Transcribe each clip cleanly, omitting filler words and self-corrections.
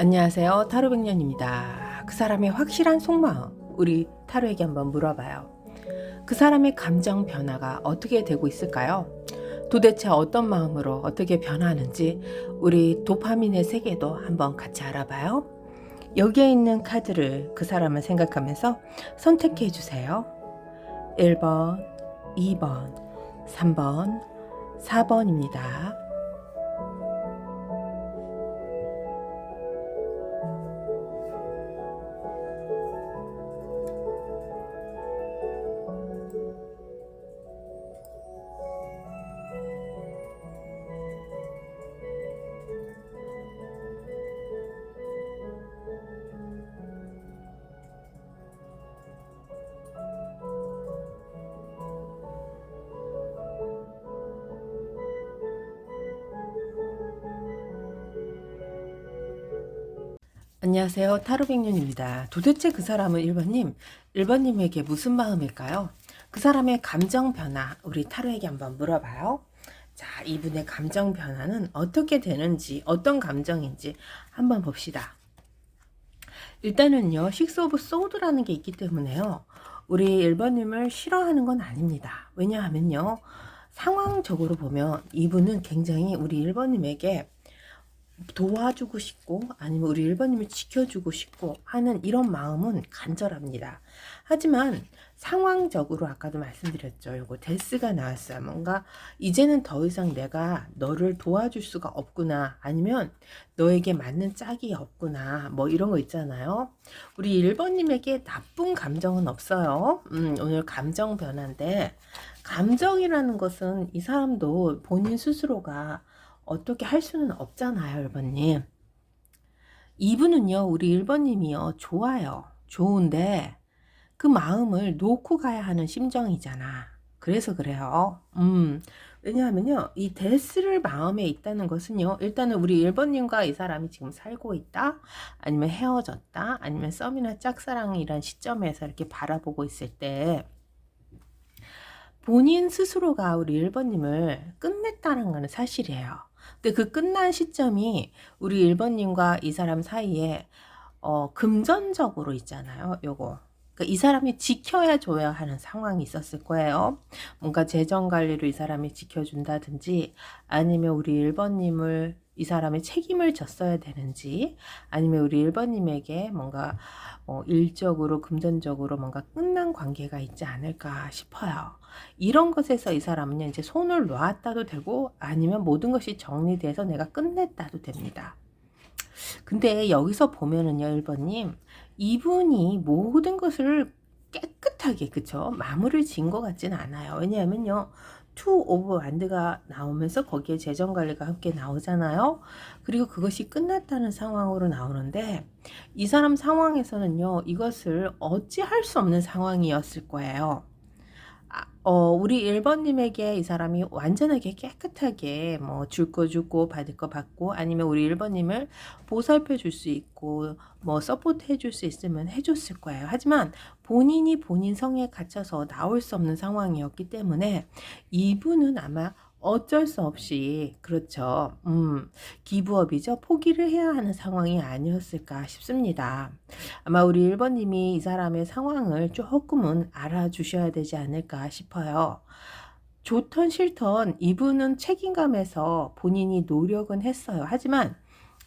안녕하세요. 타로백년입니다. 그 사람의 확실한 속마음, 우리 타로에게 한번 물어봐요. 그 사람의 감정 변화가 어떻게 되고 있을까요? 도대체 어떤 마음으로 어떻게 변화하는지 우리 도파민의 세계도 한번 같이 알아봐요. 여기에 있는 카드를 그 사람을 생각하면서 선택해 주세요. 1번, 2번, 3번, 4번입니다. 안녕하세요. 타로백년입니다. 도대체 그 사람은 1번님에게 무슨 마음일까요? 그 사람의 감정 변화, 우리 타로에게 한번 물어봐요. 자, 이분의 감정 변화는 어떻게 되는지, 어떤 감정인지 한번 봅시다. 일단은요, 식스 오브 소드라는 게 있기 때문에요. 우리 1번님을 싫어하는 건 아닙니다. 왜냐하면요, 상황적으로 보면 이분은 굉장히 우리 1번님에게 도와주고 싶고 아니면 우리 1번님을 지켜주고 싶고 하는 이런 마음은 간절합니다. 하지만 상황적으로 아까도 말씀드렸죠. 요거 데스가 나왔어요. 뭔가 이제는 더 이상 내가 너를 도와줄 수가 없구나, 아니면 너에게 맞는 짝이 없구나, 뭐 이런 거 있잖아요. 우리 1번님에게 나쁜 감정은 없어요. 오늘 감정 변화인데, 감정이라는 것은 이 사람도 본인 스스로가 어떻게 할 수는 없잖아요, 1번님. 이분은요, 우리 1번님이요, 좋아요. 좋은데 그 마음을 놓고 가야 하는 심정이잖아. 그래서 그래요. 왜냐하면요, 이 데스를 마음에 있다는 것은요, 일단은 우리 1번님과 이 사람이 지금 살고 있다, 아니면 헤어졌다, 아니면 썸이나 짝사랑이란 시점에서 이렇게 바라보고 있을 때 본인 스스로가 우리 1번님을 끝냈다는 거는 사실이에요. 근데 그 끝난 시점이 우리 1번님과 이 사람 사이에 금전적으로 있잖아요. 요거. 그러니까 이 사람이 지켜야 줘야 하는 상황이 있었을 거예요. 뭔가 재정 관리를 이 사람이 지켜준다든지, 아니면 우리 1번님을 이 사람의 책임을 졌어야 되는지, 아니면 우리 1번님에게 뭔가 일적으로 금전적으로 뭔가 끝난 관계가 있지 않을까 싶어요. 이런 것에서 이 사람은 이제 손을 놨다도 되고, 아니면 모든 것이 정리돼서 내가 끝냈다도 됩니다. 근데 여기서 보면은요, 1번님, 이분이 모든 것을 깨끗하게, 그쵸? 마무리를 지은 것 같지는 않아요. 왜냐하면요, 투 오브 완드가 나오면서 거기에 재정관리가 함께 나오잖아요. 그리고 그것이 끝났다는 상황으로 나오는데, 이 사람 상황에서는요, 이것을 어찌할 수 없는 상황이었을 거예요. 우리 1번님에게 이 사람이 완전하게 깨끗하게 뭐 줄 거 주고 받을 거 받고, 아니면 우리 1번님을 보살펴 줄 수 있고 뭐 서포트 해줄 수 있으면 해줬을 거예요. 하지만 본인이 본인 성에 갇혀서 나올 수 없는 상황이었기 때문에 이분은 아마 어쩔 수 없이, 그렇죠, 기부업이죠, 포기를 해야 하는 상황이 아니었을까 싶습니다. 아마 우리 1번님이 이 사람의 상황을 조금은 알아주셔야 되지 않을까 싶어요. 좋던 싫던 이분은 책임감에서 본인이 노력은 했어요. 하지만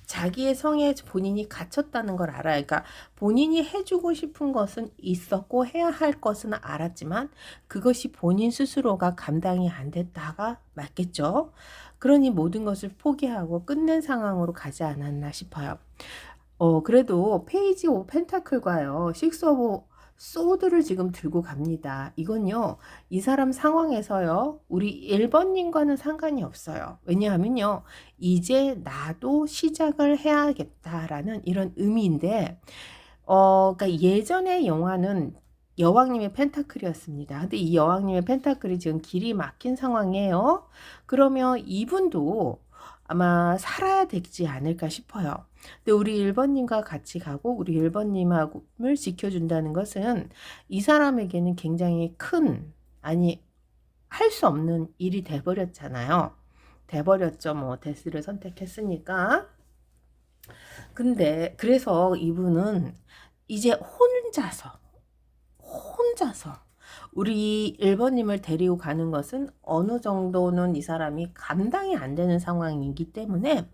자기의 성에 본인이 갇혔다는 걸 알아요. 그러니까 본인이 해주고 싶은 것은 있었고 해야 할 것은 알았지만 그것이 본인 스스로가 감당이 안 됐다가 맞겠죠. 그러니 모든 것을 포기하고 끝낸 상황으로 가지 않았나 싶어요. 그래도 페이지 오브 펜타클과요, 식스 오브 소드를 지금 들고 갑니다. 이건요, 이 사람 상황에서요, 우리 1번님과는 상관이 없어요. 왜냐하면요, 이제 나도 시작을 해야겠다라는 이런 의미인데, 그러니까 예전의 영화는 여왕님의 펜타클이었습니다. 근데 이 여왕님의 펜타클이 지금 길이 막힌 상황이에요. 그러면 이분도 아마 살아야 되지 않을까 싶어요. 근데 우리 1번님과 같이 가고 우리 1번님을 지켜준다는 것은 이 사람에게는 굉장히 큰, 아니, 할 수 없는 일이 돼버렸잖아요. 돼버렸죠. 뭐 데스를 선택했으니까. 근데 그래서 이분은 이제 혼자서 우리 1번님을 데리고 가는 것은 어느 정도는 이 사람이 감당이 안 되는 상황이기 때문에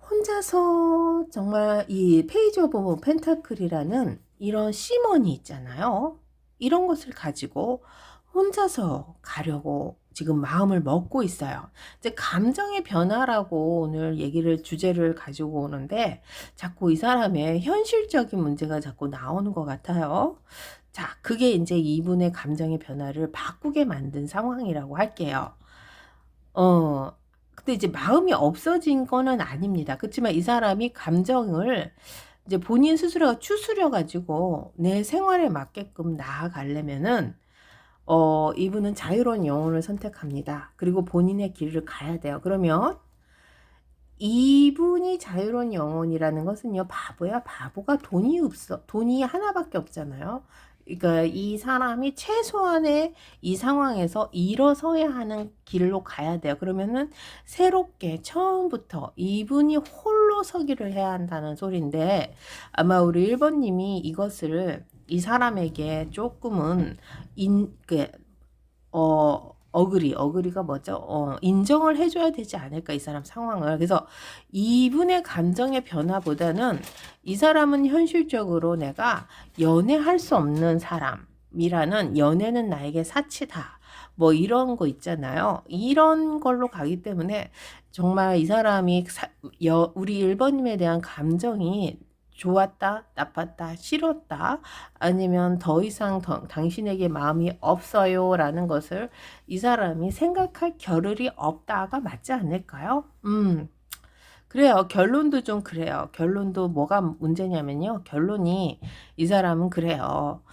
혼자서 정말 이 페이지 오브 펜타클이라는 이런 시몬이 있잖아요. 이런 것을 가지고 혼자서 가려고 지금 마음을 먹고 있어요. 이제 감정의 변화라고 오늘 주제를 가지고 오는데 자꾸 이 사람의 현실적인 문제가 자꾸 나오는 것 같아요. 자, 그게 이제 이분의 감정의 변화를 바꾸게 만든 상황이라고 할게요. 근데 이제 마음이 없어진 거는 아닙니다. 그렇지만 이 사람이 감정을 이제 본인 스스로가 추스려 가지고 내 생활에 맞게끔 나아가려면은 이분은 자유로운 영혼을 선택합니다. 그리고 본인의 길을 가야 돼요. 그러면 이분이 자유로운 영혼이라는 것은요, 바보야. 바보가 돈이 하나밖에 없잖아요. 그러니까 이 사람이 최소한의 이 상황에서 일어서야 하는 길로 가야 돼요. 그러면은 새롭게 처음부터 이분이 홀로 서기를 해야 한다는 소리인데, 아마 우리 1번님이 이것을 이 사람에게 조금은 어그리가 뭐죠? 인정을 해줘야 되지 않을까, 이 사람 상황을. 그래서 이분의 감정의 변화보다는 이 사람은 현실적으로 내가 연애할 수 없는 사람이라는, 연애는 나에게 사치다, 뭐 이런 거 있잖아요. 이런 걸로 가기 때문에 정말 이 사람이 우리 1번님에 대한 감정이 좋았다, 나빴다, 싫었다, 아니면 더 이상 당신에게 마음이 없어요 라는 것을 이 사람이 생각할 겨를이 없다가 맞지 않을까요? 그래요. 결론도 좀 그래요. 결론도 뭐가 문제냐면요. 결론이 이 사람은 그래요.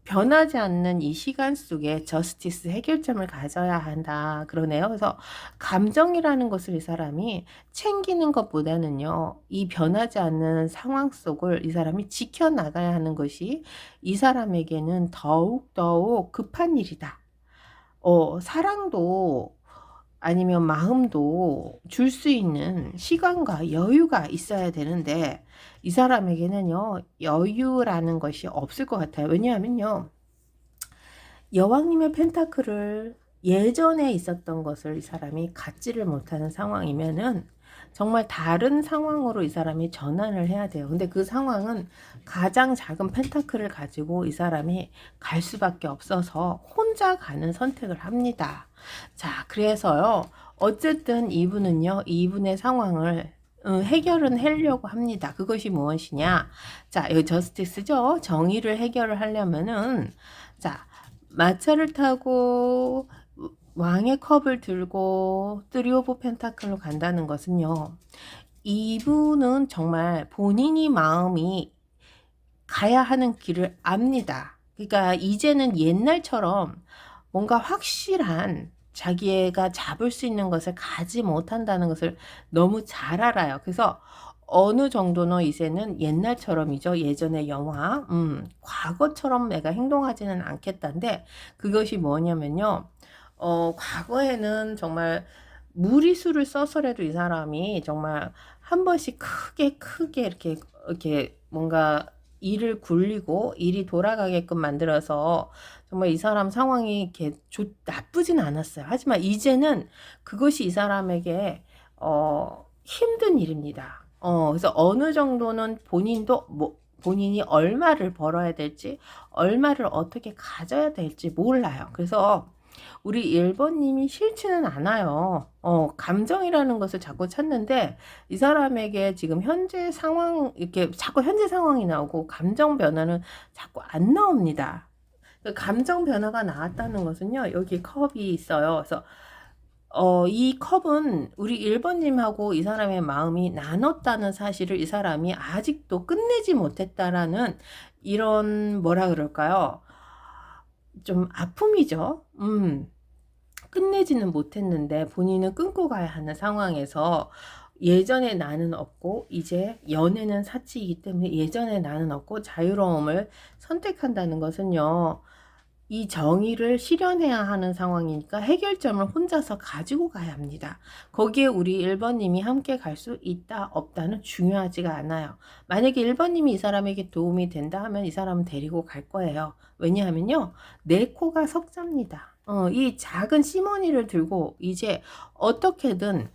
변하지 않는 이 시간 속에 저스티스 해결점을 가져야 한다. 그러네요. 그래서 감정이라는 것을 이 사람이 챙기는 것보다는요, 이 변하지 않는 상황 속을 이 사람이 지켜나가야 하는 것이 이 사람에게는 더욱 급한 일이다. 사랑도 아니면 마음도 줄 수 있는 시간과 여유가 있어야 되는데 이 사람에게는요, 여유라는 것이 없을 것 같아요. 왜냐하면요, 여왕님의 펜타클을 예전에 있었던 것을 이 사람이 갖지를 못하는 상황이면은 정말 다른 상황으로 이 사람이 전환을 해야 돼요. 근데 그 상황은 가장 작은 펜타클을 가지고 이 사람이 갈 수밖에 없어서 혼자 가는 선택을 합니다. 자, 그래서요, 어쨌든 이분의 상황을 해결은 하려고 합니다. 그것이 무엇이냐? 자, 여기 저스티스죠. 정의를 해결을 하려면은, 자, 마차를 타고 왕의 컵을 들고 쓰리 오브 펜타클로 간다는 것은요, 이분은 정말 본인이 마음이 가야 하는 길을 압니다. 그러니까 이제는 옛날처럼 뭔가 확실한 자기가 잡을 수 있는 것을 가지 못한다는 것을 너무 잘 알아요. 그래서 어느 정도는 이제는 옛날처럼이죠. 예전의 영화, 과거처럼 내가 행동하지는 않겠다는데, 그것이 뭐냐면요, 과거에는 정말 무리수를 써서라도 이 사람이 정말 한 번씩 크게 이렇게 뭔가 일을 굴리고 일이 돌아가게끔 만들어서 정말 이 사람 상황이 이렇게 나쁘진 않았어요. 하지만 이제는 그것이 이 사람에게 힘든 일입니다. 그래서 어느 정도는 본인이 얼마를 벌어야 될지, 얼마를 어떻게 가져야 될지 몰라요. 그래서 우리 1번님이 싫지는 않아요. 감정이라는 것을 자꾸 찾는데 이 사람에게 지금 현재 상황, 이렇게 자꾸 현재 상황이 나오고 감정 변화는 자꾸 안 나옵니다. 그 감정 변화가 나왔다는 것은요, 여기 컵이 있어요. 그래서 이 컵은 우리 1번님하고 이 사람의 마음이 나눴다는 사실을 이 사람이 아직도 끝내지 못했다라는, 이런 뭐라 그럴까요? 좀 아픔이죠. 끝내지는 못했는데 본인은 끊고 가야 하는 상황에서 예전의 나는 없고 이제 연애는 사치이기 때문에 예전의 나는 없고 자유로움을 선택한다는 것은요, 이 정의를 실현해야 하는 상황이니까 해결점을 혼자서 가지고 가야 합니다. 거기에 우리 1번님이 함께 갈 수 있다 없다는 중요하지가 않아요. 만약에 1번님이 이 사람에게 도움이 된다 하면 이 사람은 데리고 갈 거예요. 왜냐하면요, 내 코가 석자입니다. 이 작은 시머니를 들고 이제 어떻게든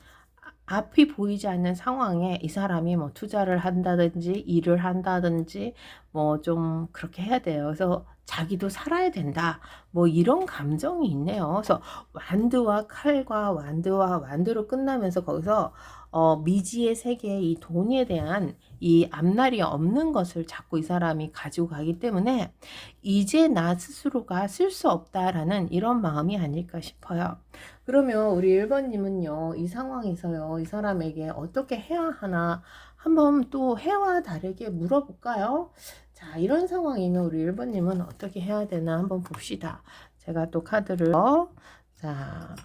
앞이 보이지 않는 상황에 이 사람이 뭐 투자를 한다든지 일을 한다든지 뭐 좀 그렇게 해야 돼요. 그래서 자기도 살아야 된다. 뭐 이런 감정이 있네요. 그래서 완드와 칼과 완드와 완드로 끝나면서 거기서 미지의 세계에 이 돈에 대한 이 앞날이 없는 것을 자꾸 이 사람이 가지고 가기 때문에 이제 나 스스로가 쓸 수 없다라는 이런 마음이 아닐까 싶어요. 그러면 우리 1번님은요, 이 상황에서요, 이 사람에게 어떻게 해야 하나 한번 또 해와 다르게 물어볼까요? 자, 이런 상황이면 우리 1번님은 어떻게 해야 되나 한번 봅시다. 제가 또 카드를, 자,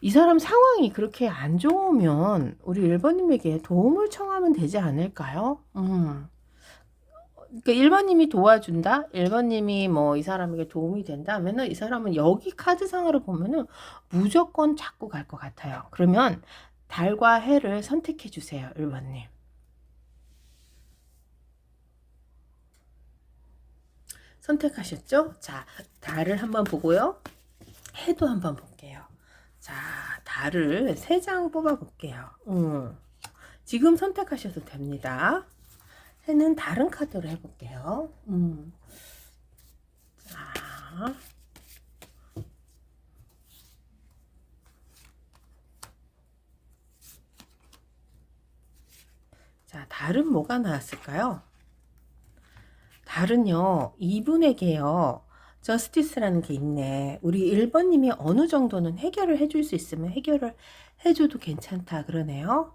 이 사람 상황이 그렇게 안 좋으면 우리 1번님에게 도움을 청하면 되지 않을까요? 그러니까 1번님이 도와준다? 1번님이 뭐 이 사람에게 도움이 된다 하면은 이 사람은 여기 카드상으로 보면은 무조건 잡고 갈 것 같아요. 그러면 달과 해를 선택해 주세요, 1번님. 선택하셨죠? 자, 달을 한번 보고요. 해도 한번 볼게요. 자, 달을 3장 뽑아 볼게요. 지금 선택하셔도 됩니다. 해는 다른 카드로 해볼게요. 자, 자, 달은 뭐가 나왔을까요? 달은요, 이분에게요, 저스티스라는 게 있네. 우리 1번님이 어느 정도는 해결을 해줄 수 있으면 해결을 해줘도 괜찮다 그러네요.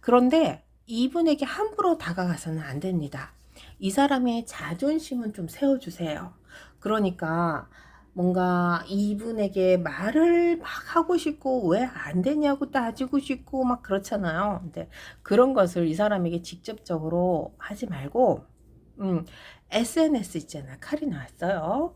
그런데 이분에게 함부로 다가가서는 안 됩니다. 이 사람의 자존심은 좀 세워주세요. 그러니까 뭔가 이분에게 말을 막 하고 싶고 왜 안 되냐고 따지고 싶고 막 그렇잖아요. 근데 그런 것을 이 사람에게 직접적으로 하지 말고 SNS 있잖아. 칼이 나왔어요.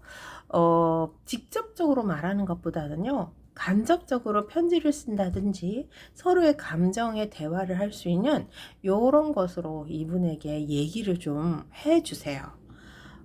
직접적으로 말하는 것보다는요, 간접적으로 편지를 쓴다든지 서로의 감정의 대화를 할 수 있는 요런 것으로 이분에게 얘기를 좀 해주세요.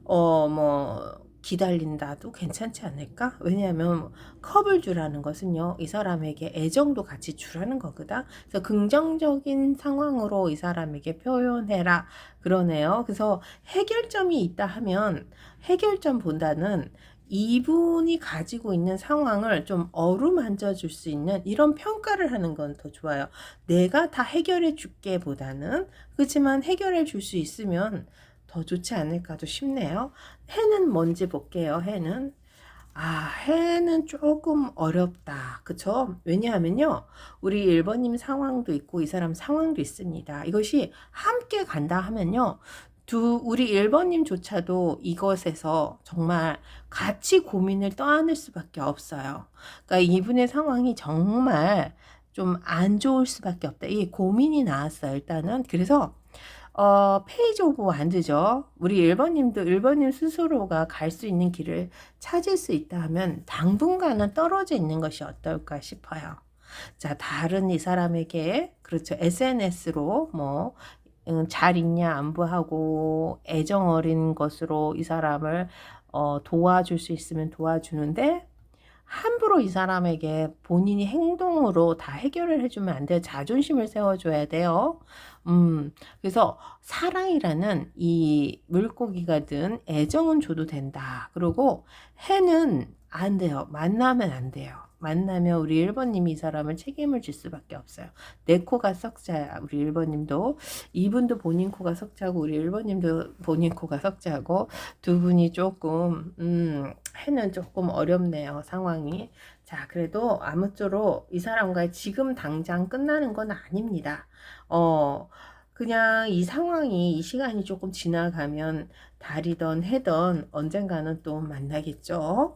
뭐 기다린다도 괜찮지 않을까? 왜냐하면 컵을 주라는 것은요, 이 사람에게 애정도 같이 주라는 거거든. 그래서 긍정적인 상황으로 이 사람에게 표현해라 그러네요. 그래서 해결점이 있다 하면 해결점보다는 이분이 가지고 있는 상황을 좀 어루만져 줄 수 있는 이런 평가를 하는 건 더 좋아요. 내가 다 해결해 줄게 보다는, 그렇지만 해결해 줄 수 있으면 더 좋지 않을까도 싶네요. 해는 뭔지 볼게요. 해는 해는 조금 어렵다. 그쵸? 왜냐하면요, 우리 1번님 상황도 있고 이 사람 상황도 있습니다. 이것이 함께 간다 하면요, 우리 1번님조차도 이것에서 정말 같이 고민을 떠안을 수밖에 없어요. 그러니까 이분의 상황이 정말 좀 안 좋을 수밖에 없다. 이 고민이 나왔어요, 일단은. 그래서 페이지 오브 완드죠. 우리 1번님 스스로가 갈 수 있는 길을 찾을 수 있다 하면 당분간은 떨어져 있는 것이 어떨까 싶어요. 자, 다른 이 사람에게, 그렇죠, SNS로 뭐 잘 있냐 안부하고 애정 어린 것으로 이 사람을 도와줄 수 있으면 도와주는데, 함부로 이 사람에게 본인이 행동으로 다 해결을 해주면 안 돼요. 자존심을 세워줘야 돼요. 그래서 사랑이라는 이 물고기가 든 애정은 줘도 된다. 그리고 해는 안 돼요. 만나면 안 돼요. 만나면 우리 1번님이 이 사람을 책임을 질 수밖에 없어요. 내 코가 석자야. 우리 1번님도. 이분도 본인 코가 석자고 우리 1번님도 본인 코가 석자고, 두 분이 조금 해는 조금 어렵네요. 상황이. 자, 그래도 아무쪼록 이 사람과 지금 당장 끝나는 건 아닙니다. 그냥 이 상황이, 이 시간이 조금 지나가면 달이던 해던 언젠가는 또 만나겠죠.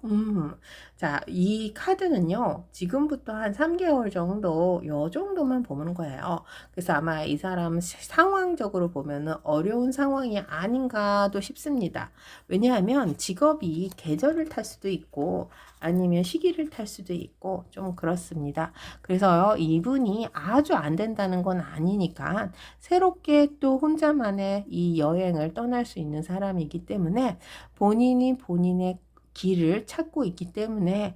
자, 이 카드는요, 지금부터 한 3개월 정도, 요 정도만 보는 거예요. 그래서 아마 이 사람 상황적으로 보면은 어려운 상황이 아닌가도 싶습니다. 왜냐하면 직업이 계절을 탈 수도 있고, 아니면 시기를 탈 수도 있고, 좀 그렇습니다. 그래서요, 이분이 아주 안 된다는 건 아니니까, 새롭게 또 혼자만의 이 여행을 떠날 수 있는 사람이기 때문에 본인이 본인의 길을 찾고 있기 때문에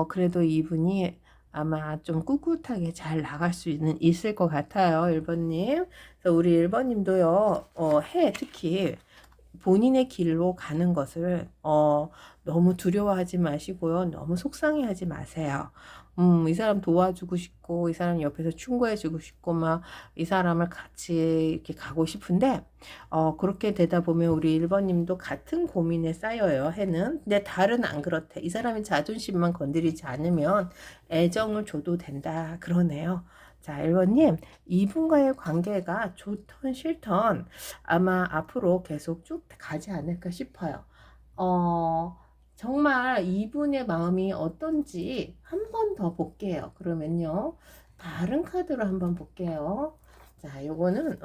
그래도 이분이 아마 좀 꿋꿋하게 잘 나갈 수 있을 것 같아요. 1번님. 그래서 우리 1번님도요, 특히 본인의 길로 가는 것을 너무 두려워하지 마시고요. 너무 속상해하지 마세요. 이 사람 도와주고 싶고 이 사람 옆에서 충고해주고 싶고 막 이 사람을 같이 이렇게 가고 싶은데 그렇게 되다 보면 우리 1번님도 같은 고민에 쌓여요. 해는. 근데 달은 안 그렇대. 이 사람이 자존심만 건드리지 않으면 애정을 줘도 된다 그러네요. 자, 1번님, 이분과의 관계가 좋던 싫던 아마 앞으로 계속 쭉 가지 않을까 싶어요. 정말 이분의 마음이 어떤지 한 번 더 볼게요. 그러면요. 다른 카드로 한번 볼게요. 자, 요거는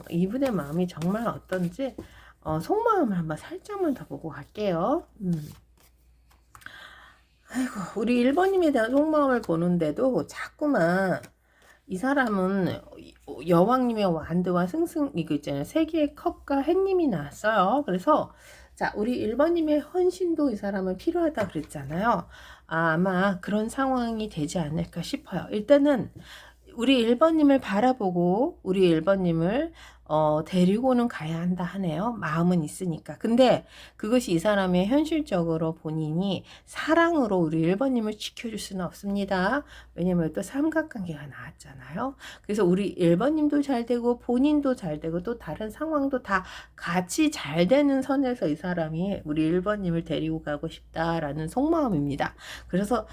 이분의 마음이 정말 어떤지 속마음을 한번 살짝만 더 보고 갈게요. 아이고, 우리 1번님에 대한 속마음을 보는데도 자꾸만 이 사람은 여왕님의 완드와 승승 이거 있잖아요. 세 개의 컵과 햇님이 나왔어요. 그래서 자, 우리 1번님의 헌신도 이 사람은 필요하다 그랬잖아요. 아마 그런 상황이 되지 않을까 싶어요. 일단은 우리 1번님을 바라보고 우리 1번님을 데리고는 가야 한다 하네요. 마음은 있으니까. 근데 그것이 이 사람의 현실적으로 본인이 사랑으로 우리 1번님을 지켜줄 수는 없습니다. 왜냐면 또 삼각관계가 나왔잖아요. 그래서 우리 1번님도 잘 되고 본인도 잘 되고 또 다른 상황도 다 같이 잘 되는 선에서 이 사람이 우리 1번님을 데리고 가고 싶다라는 속마음입니다. 그래서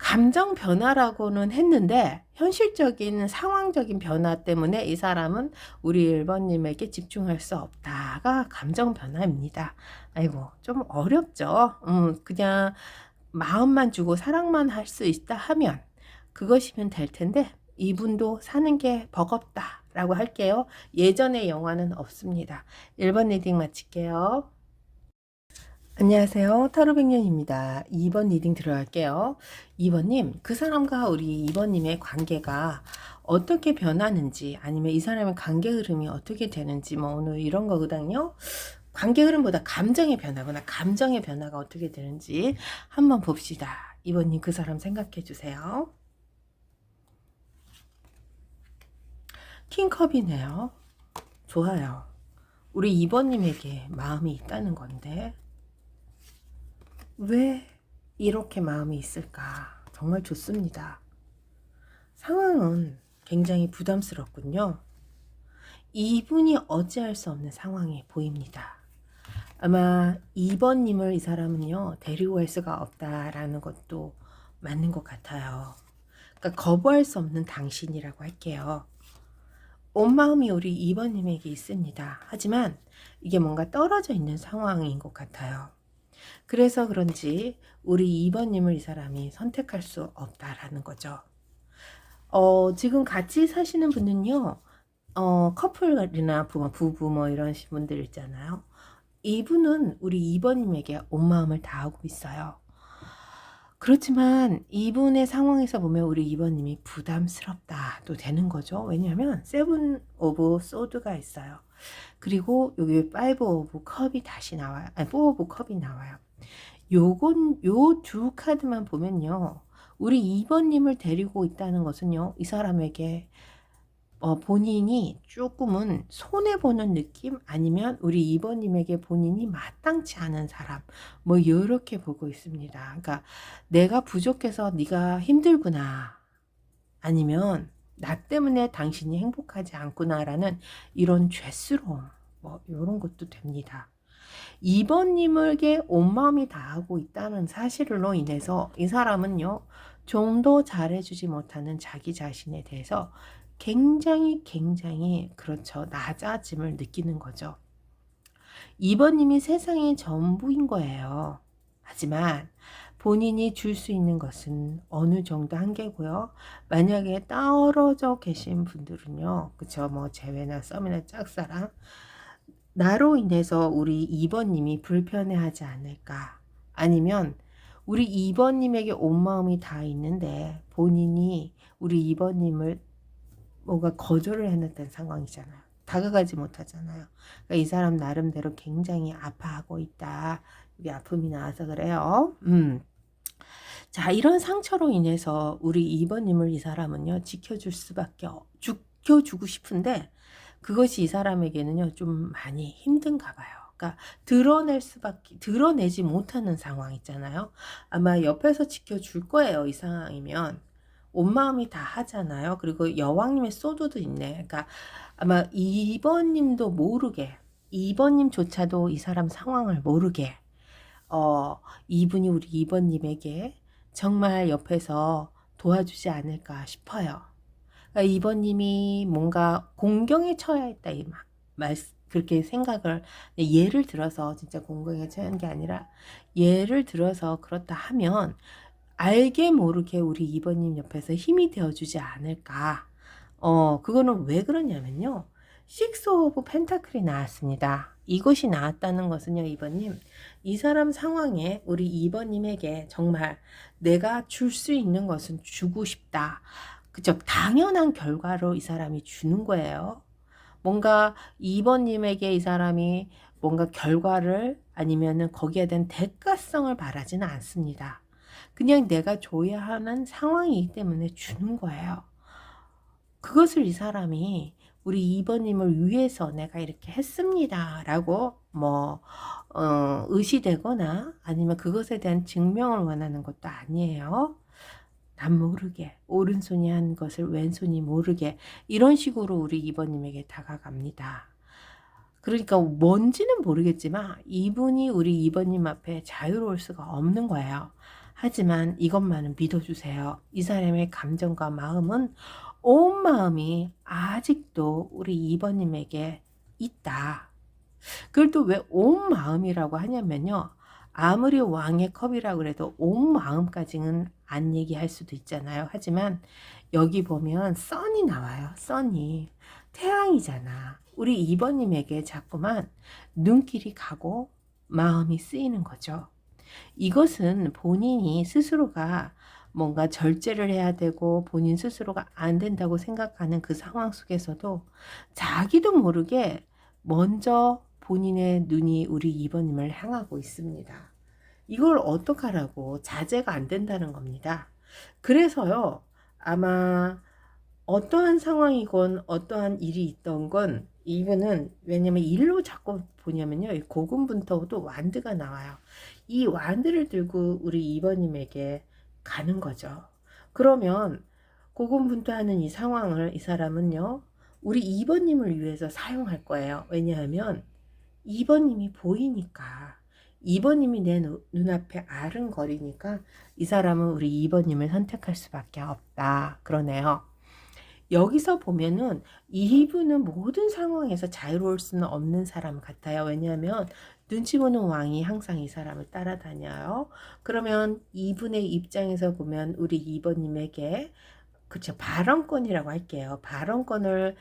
감정 변화라고는 했는데 현실적인 상황적인 변화 때문에 이 사람은 우리 1번님에게 집중할 수 없다가 감정 변화입니다. 아이고 좀 어렵죠. 그냥 마음만 주고 사랑만 할 수 있다 하면 그것이면 될 텐데 이분도 사는 게 버겁다 라고 할게요. 예전의 영화는 없습니다. 1번 리딩 마칠게요. 안녕하세요. 타로백년입니다. 2번 리딩 들어갈게요. 2번님, 그 사람과 우리 2번님의 관계가 어떻게 변하는지, 아니면 이 사람의 관계 흐름이 어떻게 되는지, 뭐, 오늘 이런 거거든요. 관계 흐름보다 감정의 변화구나. 감정의 변화가 어떻게 되는지 한번 봅시다. 2번님, 그 사람 생각해 주세요. 킹컵이네요. 좋아요. 우리 2번님에게 마음이 있다는 건데, 왜 이렇게 마음이 있을까? 정말 좋습니다. 상황은 굉장히 부담스럽군요. 이분이 어찌할 수 없는 상황이 보입니다. 아마 2번님을 이 사람은요, 데리고 갈 수가 없다라는 것도 맞는 것 같아요. 그러니까 거부할 수 없는 당신이라고 할게요. 온 마음이 우리 2번님에게 있습니다. 하지만 이게 뭔가 떨어져 있는 상황인 것 같아요. 그래서 그런지 우리 2번님을 이 사람이 선택할 수 없다라는 거죠. 지금 같이 사시는 분은요, 커플이나 부부 뭐 이런 분들 있잖아요. 이분은 우리 2번님에게 온 마음을 다하고 있어요. 그렇지만 이분의 상황에서 보면 우리 2번님이 부담스럽다도 되는 거죠. 왜냐하면 세븐 오브 소드가 있어요. 그리고 여기 파이브 오브 컵이 다시 나와요. 아니, 포 오브 컵이 나와요. 요건 요 두 카드만 보면요. 우리 2번님을 데리고 있다는 것은요. 이 사람에게 본인이 조금은 손해보는 느낌 아니면 우리 2번님에게 본인이 마땅치 않은 사람 뭐 이렇게 보고 있습니다. 그러니까 내가 부족해서 네가 힘들구나 아니면 나 때문에 당신이 행복하지 않구나라는 이런 죄스러움 뭐 이런 것도 됩니다. 2번님에게 온 마음이 다하고 있다는 사실로 인해서 이 사람은요. 좀 더 잘해주지 못하는 자기 자신에 대해서 굉장히 그렇죠. 낮아짐을 느끼는 거죠. 2번님이 세상의 전부인 거예요. 하지만 본인이 줄 수 있는 것은 어느 정도 한계고요. 만약에 떨어져 계신 분들은요. 그쵸? 뭐 재회나 썸이나 짝사랑. 나로 인해서 우리 2번님이 불편해하지 않을까. 아니면 우리 2번님에게 온 마음이 다 있는데 본인이 우리 2번님을 뭔가 거절을 해놨던 상황이잖아요. 다가가지 못하잖아요. 그러니까 이 사람 나름대로 굉장히 아파하고 있다. 여기 아픔이 나와서 그래요. 자, 이런 상처로 인해서 우리 2번님을 이 사람은요, 지켜주고 싶은데, 그것이 이 사람에게는요, 좀 많이 힘든가 봐요. 그러니까 드러내지 못하는 상황 있잖아요. 아마 옆에서 지켜줄 거예요, 이 상황이면. 온 마음이 다 하잖아요. 그리고 여왕님의 소드도 있네. 그러니까 아마 2번님도 모르게, 2번님조차도 이 사람 상황을 모르게, 이분이 우리 2번님에게 정말 옆에서 도와주지 않을까 싶어요. 그러니까 2번님이 뭔가 공경에 처해 있다, 그렇게 생각을, 예를 들어서 진짜 공경에 처한 게 아니라, 예를 들어서 그렇다 하면, 알게 모르게 우리 2번님 옆에서 힘이 되어주지 않을까. 그거는 왜 그러냐면요. 식스 오브 펜타클이 나왔습니다. 이것이 나왔다는 것은요, 2번님. 이 사람 상황에 우리 2번님에게 정말 내가 줄 수 있는 것은 주고 싶다. 그쵸? 당연한 결과로 이 사람이 주는 거예요. 뭔가 2번님에게 이 사람이 뭔가 결과를 아니면은 거기에 대한 대가성을 바라지는 않습니다. 그냥 내가 줘야 하는 상황이기 때문에 주는 거예요. 그것을 이 사람이 우리 2번님을 위해서 내가 이렇게 했습니다. 라고 의시되거나 아니면 그것에 대한 증명을 원하는 것도 아니에요. 난 모르게, 오른손이 한 것을 왼손이 모르게, 이런 식으로 우리 2번님에게 다가갑니다. 그러니까 뭔지는 모르겠지만 이분이 우리 2번님 앞에 자유로울 수가 없는 거예요. 하지만 이것만은 믿어주세요. 이 사람의 감정과 마음은 온 마음이 아직도 우리 2번님에게 있다. 그걸 또 왜 온 마음이라고 하냐면요. 아무리 왕의 컵이라고 그래도 온 마음까지는 안 얘기할 수도 있잖아요. 하지만 여기 보면 선이 나와요. 선이. 태양이잖아. 우리 2번님에게 자꾸만 눈길이 가고 마음이 쓰이는 거죠. 이것은 본인이 스스로가 뭔가 절제를 해야 되고 본인 스스로가 안 된다고 생각하는 그 상황 속에서도 자기도 모르게 먼저 본인의 눈이 우리 2번님을 향하고 있습니다. 이걸 어떡하라고, 자제가 안 된다는 겁니다. 그래서요, 아마 어떠한 상황이건 어떠한 일이 있던 건 이분은, 왜냐면 일로 자꾸 보냐면요, 고군분투도 완드가 나와요. 이 완드를 들고 우리 2번님에게 가는 거죠. 그러면 고군분투하는 이 상황을 이 사람은요, 우리 2번님을 위해서 사용할 거예요. 왜냐하면 2번님이 보이니까, 2번님이 내 눈앞에 아른거리니까 이 사람은 우리 2번님을 선택할 수밖에 없다. 그러네요. 여기서 보면은 이분은 모든 상황에서 자유로울 수는 없는 사람 같아요. 왜냐하면 눈치 보는 왕이 항상 이 사람을 따라다녀요. 그러면 이분의 입장에서 보면 우리 2번님에게, 그쵸, 발언권이라고 할게요. 발언권을,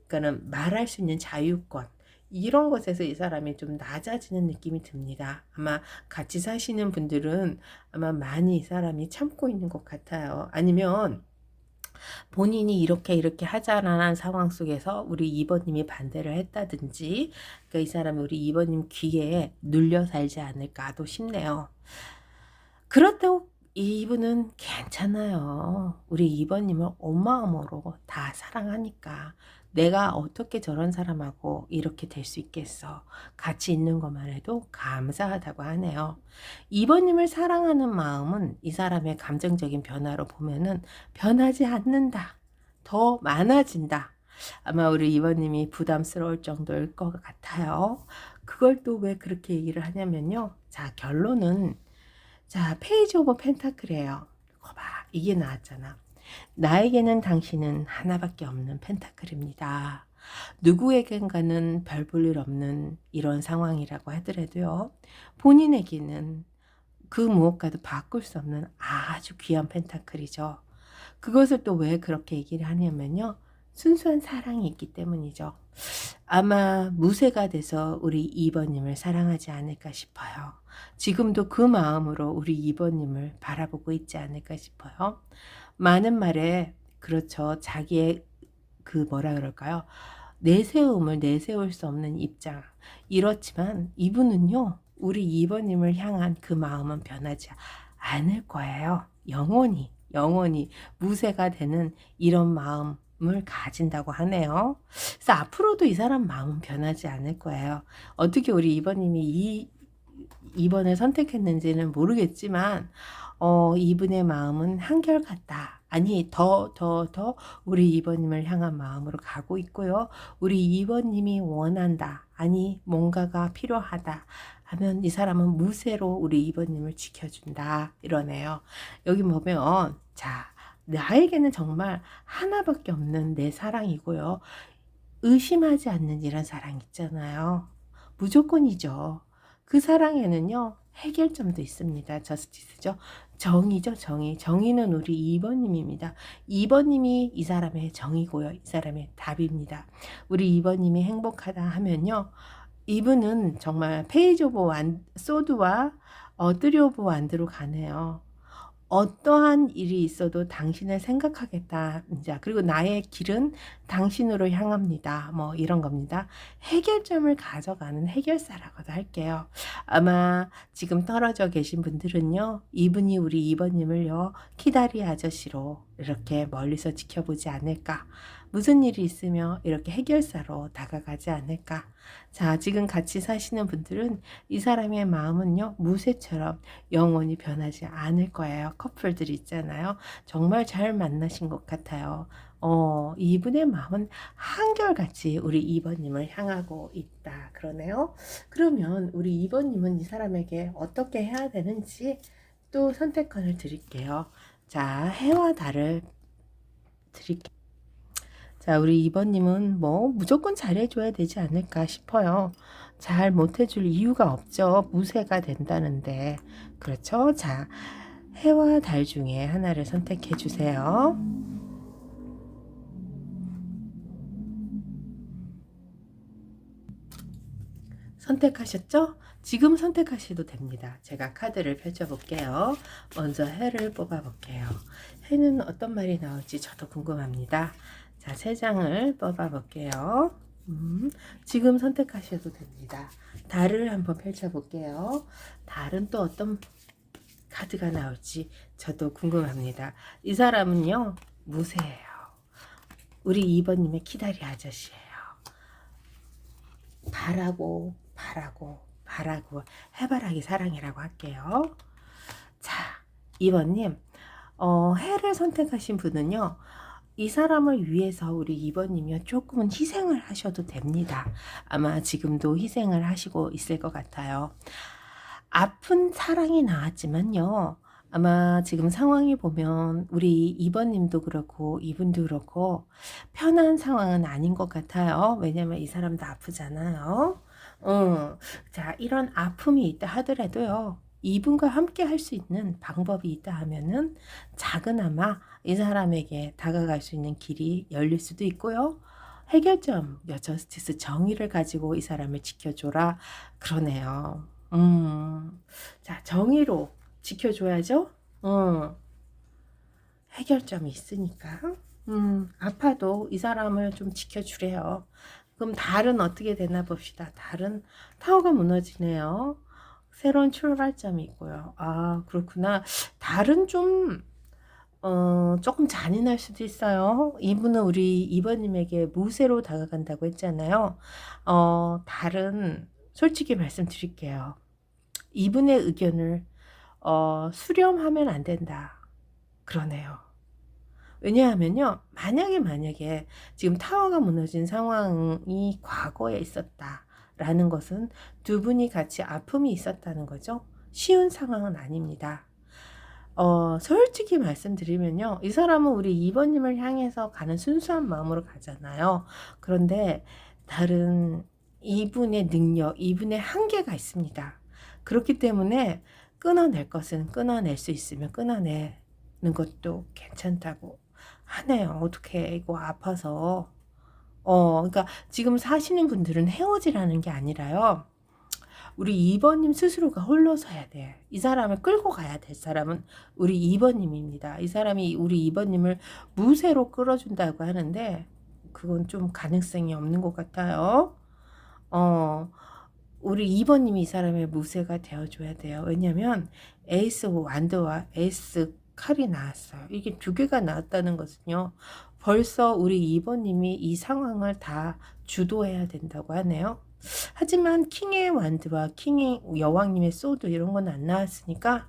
그러니까는 말할 수 있는 자유권, 이런 것에서 이 사람이 좀 낮아지는 느낌이 듭니다. 아마 같이 사시는 분들은 아마 많이 이 사람이 참고 있는 것 같아요. 아니면 본인이 이렇게 하자라는 상황 속에서 우리 2번님이 반대를 했다든지, 그러니까 이 사람이 우리 2번님 귀에 눌려 살지 않을까도 싶네요. 그렇다고 이분은 괜찮아요. 우리 2번님을 온 마음으로 다 사랑하니까 내가 어떻게 저런 사람하고 이렇게 될 수 있겠어. 같이 있는 것만 해도 감사하다고 하네요. 2번님을 사랑하는 마음은 이 사람의 감정적인 변화로 보면은 변하지 않는다. 더 많아진다. 아마 우리 2번님이 부담스러울 정도일 것 같아요. 그걸 또 왜 그렇게 얘기를 하냐면요. 자, 결론은, 자, 페이지 오브 펜타클이에요. 거봐, 이게 나왔잖아. 나에게는 당신은 하나밖에 없는 펜타클입니다. 누구에겐가는 별 볼 일 없는 이런 상황이라고 하더라도요. 본인에게는 그 무엇과도 바꿀 수 없는 아주 귀한 펜타클이죠. 그것을 또 왜 그렇게 얘기를 하냐면요. 순수한 사랑이 있기 때문이죠. 아마 무쇠가 돼서 우리 2번님을 사랑하지 않을까 싶어요. 지금도 그 마음으로 우리 2번님을 바라보고 있지 않을까 싶어요. 많은 말에 그렇죠. 자기의 그 뭐라 그럴까요? 내세움을 내세울 수 없는 입장. 이렇지만 이분은요. 우리 2번님을 향한 그 마음은 변하지 않을 거예요. 영원히 무쇠가 되는 이런 마음을 가진다고 하네요. 그래서 앞으로도 이 사람 마음은 변하지 않을 거예요. 어떻게 우리 2번님이 2번을 선택했는지는 모르겠지만 이분의 마음은 한결같다. 아니 더 우리 2번님을 향한 마음으로 가고 있고요. 우리 2번님이 원한다. 아니 뭔가가 필요하다. 하면 이 사람은 무쇠로 우리 2번님을 지켜준다. 이러네요. 여기 보면 자 나에게는 정말 하나밖에 없는 내 사랑이고요. 의심하지 않는 이런 사랑 있잖아요. 무조건이죠. 그 사랑에는요. 해결점도 있습니다. 저스티스죠. 정의죠. 정의는 우리 2번님입니다. 2번님이 이 사람의 정의고요. 이 사람의 답입니다. 우리 2번님이 행복하다 하면요. 이분은 정말 페이지 오브 소드와 뜨리 오브 완드로 가네요. 어떠한 일이 있어도 당신을 생각하겠다. 자, 그리고 나의 길은 당신으로 향합니다. 뭐 이런 겁니다. 해결점을 가져가는 해결사라고도 할게요. 아마 지금 떨어져 계신 분들은요. 이분이 우리 2번님을요. 키다리 아저씨로 이렇게 멀리서 지켜보지 않을까. 무슨 일이 있으며 이렇게 해결사로 다가가지 않을까. 자, 지금 같이 사시는 분들은 이 사람의 마음은요. 무쇠처럼 영원히 변하지 않을 거예요. 커플들 있잖아요. 정말 잘 만나신 것 같아요. 이분의 마음은 한결같이 우리 2번님을 향하고 있다. 그러네요. 그러면 우리 2번님은 이 사람에게 어떻게 해야 되는지 또 선택권을 드릴게요. 자, 해와 달을 드릴게요. 자, 우리 2번님은 뭐 무조건 잘해줘야 되지 않을까 싶어요. 잘 못해줄 이유가 없죠. 무쇠가 된다는데. 그렇죠? 자, 해와 달 중에 하나를 선택해 주세요. 선택하셨죠? 지금 선택하셔도 됩니다. 제가 카드를 펼쳐볼게요. 먼저 해를 뽑아볼게요. 해는 어떤 말이 나올지 저도 궁금합니다. 자, 3장을 뽑아볼게요. 지금 선택하셔도 됩니다. 달을 한번 펼쳐볼게요. 달은 또 어떤 카드가 나올지 저도 궁금합니다. 이 사람은요, 무쇠예요. 우리 2번님의 키다리 아저씨예요. 바라고 해바라기 사랑이라고 할게요. 자, 2번님 해를 선택하신 분은요. 이 사람을 위해서 우리 2번님이요. 조금은 희생을 하셔도 됩니다. 아마 지금도 희생을 하시고 있을 것 같아요. 아픈 사랑이 나왔지만요. 아마 지금 상황이 보면 우리 2번님도 그렇고 이분도 그렇고 편한 상황은 아닌 것 같아요. 왜냐면 이 사람도 아프잖아요. 자, 이런 아픔이 있다 하더라도요. 이분과 함께 할 수 있는 방법이 있다 하면은 작은아마 이 사람에게 다가갈 수 있는 길이 열릴 수도 있고요. 해결점, 저스티스 정의를 가지고 이 사람을 지켜줘라. 그러네요. 자, 정의로 지켜줘야죠. 해결점이 있으니까. 아파도 이 사람을 좀 지켜주래요. 그럼 달은 어떻게 되나 봅시다. 달은 타워가 무너지네요. 새로운 출발점이 있고요. 아, 그렇구나. 달은 좀 조금 잔인할 수도 있어요. 이분은 우리 2번님에게 무쇠로 다가간다고 했잖아요. 달은 솔직히 말씀드릴게요. 이분의 의견을 수렴하면 안 된다. 그러네요. 왜냐하면요. 만약에 지금 타워가 무너진 상황이 과거에 있었다라는 것은 두 분이 같이 아픔이 있었다는 거죠. 쉬운 상황은 아닙니다. 솔직히 말씀드리면요. 이 사람은 우리 2번님을 향해서 가는 순수한 마음으로 가잖아요. 그런데 다른 이분의 능력, 이분의 한계가 있습니다. 그렇기 때문에 끊어낼 것은 끊어낼 수 있으면 끊어내는 것도 괜찮다고 하네요. 어떻게 이거 아파서. 그러니까 지금 사시는 분들은 헤어지라는 게 아니라요. 우리 2번님 스스로가 홀로 서야 돼. 이 사람을 끌고 가야 될 사람은 우리 2번님입니다. 이 사람이 우리 2번님을 무쇠로 끌어준다고 하는데 그건 좀 가능성이 없는 것 같아요. 어, 우리 2번님이 이 사람의 무쇠가 되어줘야 돼요. 왜냐면 에이스 완드와 에이스 칼이 나왔어요. 이게 두 개가 나왔다는 것은요. 벌써 우리 2번님이 이 상황을 다 주도해야 된다고 하네요. 하지만 킹의 완드와 킹의 여왕님의 소드 이런 건 안 나왔으니까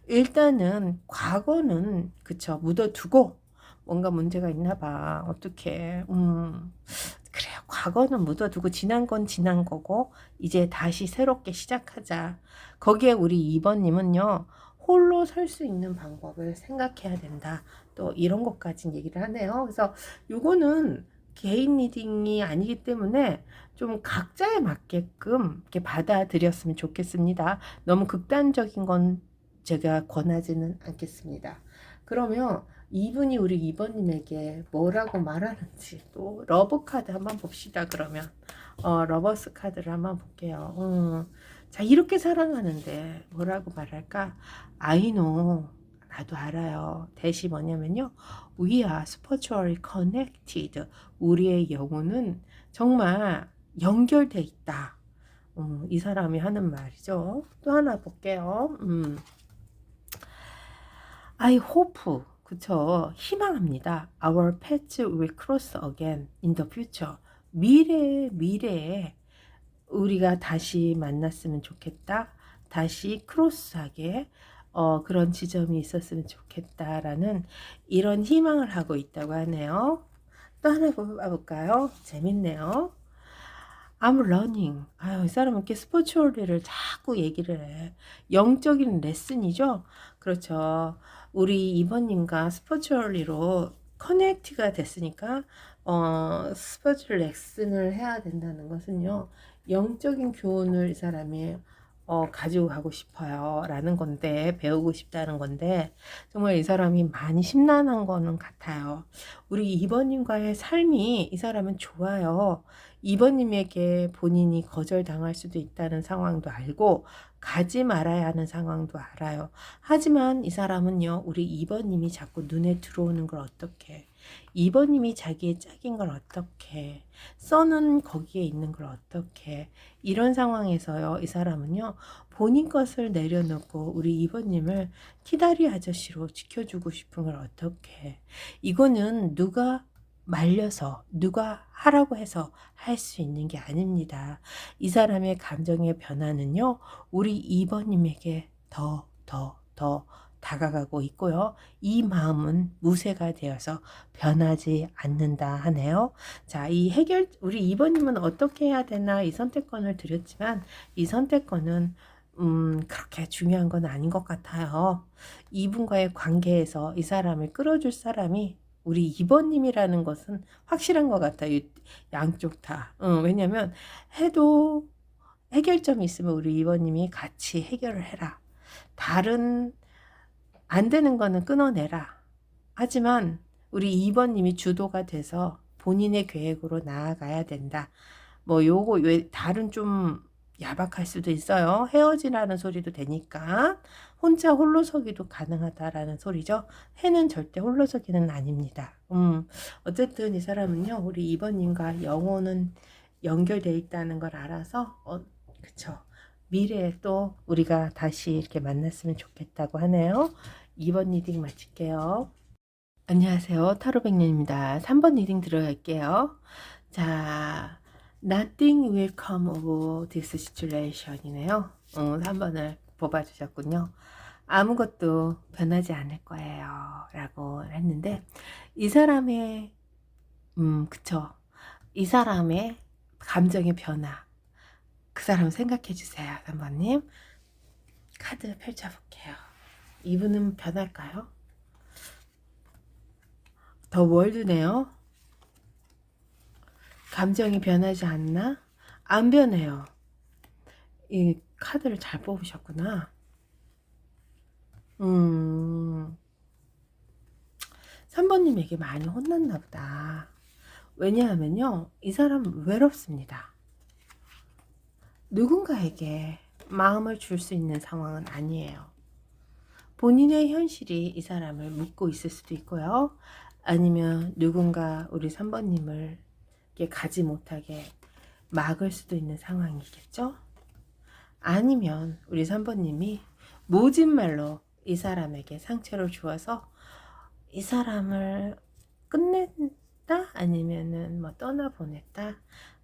일단은 과거는 그쵸 묻어두고 뭔가 문제가 있나 봐. 어떡해. 그래요. 과거는 묻어두고 지난 건 지난 거고 이제 다시 새롭게 시작하자. 거기에 우리 2번님은요. 홀로 설 수 있는 방법을 생각해야 된다. 또 이런 것까지 얘기를 하네요. 그래서 요거는 개인 리딩이 아니기 때문에 좀 각자에 맞게끔 이렇게 받아들였으면 좋겠습니다. 너무 극단적인 건 제가 권하지는 않겠습니다. 그러면 이분이 우리 2번님에게 뭐라고 말하는지 또 러브 카드 한번 봅시다. 그러면 러버스 카드를 한번 볼게요. 자, 이렇게 사랑하는데 뭐라고 말할까? I know. 나도 알아요. 대시 뭐냐면요. We are spiritually connected. 우리의 영혼은 정말 연결돼 있다. 이 사람이 하는 말이죠. 또 하나 볼게요. I hope. 그쵸. 희망합니다. Our paths will cross again in the future. 미래에 우리가 다시 만났으면 좋겠다. 다시 크로스하게 그런 지점이 있었으면 좋겠다라는 이런 희망을 하고 있다고 하네요. 또 하나 볼까요? 재밌네요. I'm learning. 아유, 이 사람은 이렇게 스포츠월리를 자꾸 얘기를 해. 영적인 레슨이죠? 그렇죠. 우리 이번님과 스포츠월리로 커넥트가 됐으니까, 스포츠 레슨을 해야 된다는 것은요, 영적인 교훈을 이 사람이 가지고 가고 싶어요. 라는 건데, 배우고 싶다는 건데, 정말 이 사람이 많이 심란한 거는 같아요. 우리 이번님과의 삶이 이 사람은 좋아요. 이번님에게 본인이 거절당할 수도 있다는 상황도 알고, 가지 말아야 하는 상황도 알아요. 하지만 이 사람은요, 우리 이번님이 자꾸 눈에 들어오는 걸 어떻게, 이번님이 자기의 짝인 걸 어떻게, 써는 거기에 있는 걸 어떻게, 이런 상황에서요, 이 사람은요, 본인 것을 내려놓고 우리 이번님을 키다리 아저씨로 지켜주고 싶은 걸 어떻게, 이거는 누가 말려서 누가 하라고 해서 할 수 있는 게 아닙니다. 이 사람의 감정의 변화는요, 우리 2번님에게 더 다가가고 있고요. 이 마음은 무쇠가 되어서 변하지 않는다 하네요. 자, 이 우리 2번님은 어떻게 해야 되나 이 선택권을 드렸지만, 이 선택권은 그렇게 중요한 건 아닌 것 같아요. 이분과의 관계에서 이 사람을 끌어줄 사람이 우리 2번님이라는 것은 확실한 것 같아요. 양쪽 다. 왜냐면 해도 해결점이 있으면 우리 2번님이 같이 해결을 해라. 다른 안 되는 거는 끊어내라. 하지만 우리 2번님이 주도가 돼서 본인의 계획으로 나아가야 된다. 뭐 요거 왜 다른 좀 야박할 수도 있어요. 헤어지라는 소리도 되니까 혼자 홀로서기도 가능하다라는 소리죠. 해는 절대 홀로서기는 아닙니다. 어쨌든 이 사람은요, 우리 2번님과 영혼은 연결되어 있다는 걸 알아서 그쵸. 미래에 또 우리가 다시 이렇게 만났으면 좋겠다고 하네요. 2번 리딩 마칠게요. 안녕하세요. 타로백년입니다. 3번 리딩 들어갈게요. 자, Nothing will come of this situation이네요. 3번을 뽑아주셨군요. 아무것도 변하지 않을 거예요. 라고 했는데, 이 사람의, 그쵸. 이 사람의 감정의 변화. 그 사람 생각해 주세요. 3번님. 카드 펼쳐볼게요. 이분은 변할까요? 더 월드네요. 감정이 변하지 않나? 안 변해요. 이 카드를 잘 뽑으셨구나. 3번님에게 많이 혼났나 보다. 왜냐하면요, 이 사람 외롭습니다. 누군가에게 마음을 줄 수 있는 상황은 아니에요. 본인의 현실이 이 사람을 묶고 있을 수도 있고요. 아니면 누군가 우리 3번님을 가지 못하게 막을 수도 있는 상황이겠죠. 아니면 우리 3번님이 모진 말로 이 사람에게 상처를 주어서 이 사람을 끝냈다, 아니면은 뭐 떠나보냈다,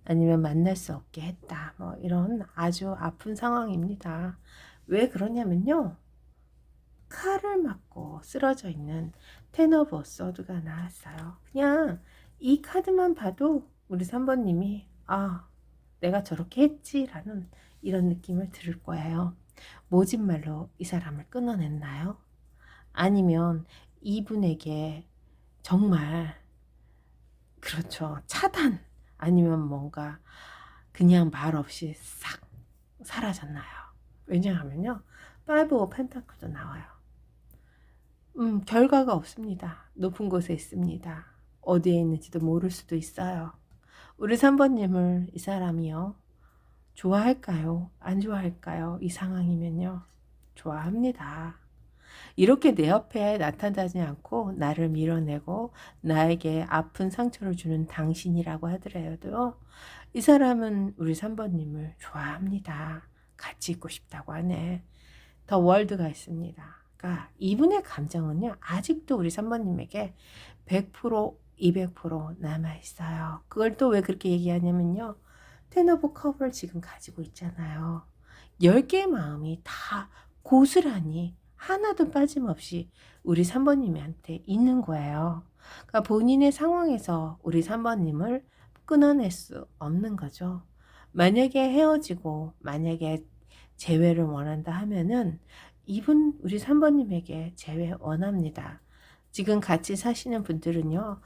아니면 만날 수 없게 했다, 뭐 이런 아주 아픈 상황입니다. 왜 그러냐면요, 칼을 맞고 쓰러져 있는 텐 오브 소드가 나왔어요. 그냥 이 카드만 봐도 우리 3번님이 내가 저렇게 했지라는 이런 느낌을 들을 거예요. 모진 말로 이 사람을 끊어냈나요? 아니면 이분에게 정말, 그렇죠, 차단, 아니면 뭔가 그냥 말 없이 싹 사라졌나요? 왜냐하면요, 파이브 오브 펜타클도 나와요. 결과가 없습니다. 높은 곳에 있습니다. 어디에 있는지도 모를 수도 있어요. 우리 3번님을 이 사람이요, 좋아할까요? 안 좋아할까요? 이 상황이면요, 좋아합니다. 이렇게 내 옆에 나타나지 않고 나를 밀어내고 나에게 아픈 상처를 주는 당신이라고 하더라도 이 사람은 우리 3번님을 좋아합니다. 같이 있고 싶다고 하네. 더 월드가 있습니다. 그러니까 이분의 감정은요, 아직도 우리 3번님에게 100%, 200% 남아있어요. 그걸 또 왜 그렇게 얘기하냐면요, 텐 오브 컵을 지금 가지고 있잖아요. 10개의 마음이 다 고스란히 하나도 빠짐없이 우리 3번님한테 있는 거예요. 그러니까 본인의 상황에서 우리 3번님을 끊어낼 수 없는 거죠. 만약에 헤어지고 만약에 재회를 원한다 하면은 이분 우리 3번님에게 재회 원합니다. 지금 같이 사시는 분들은요,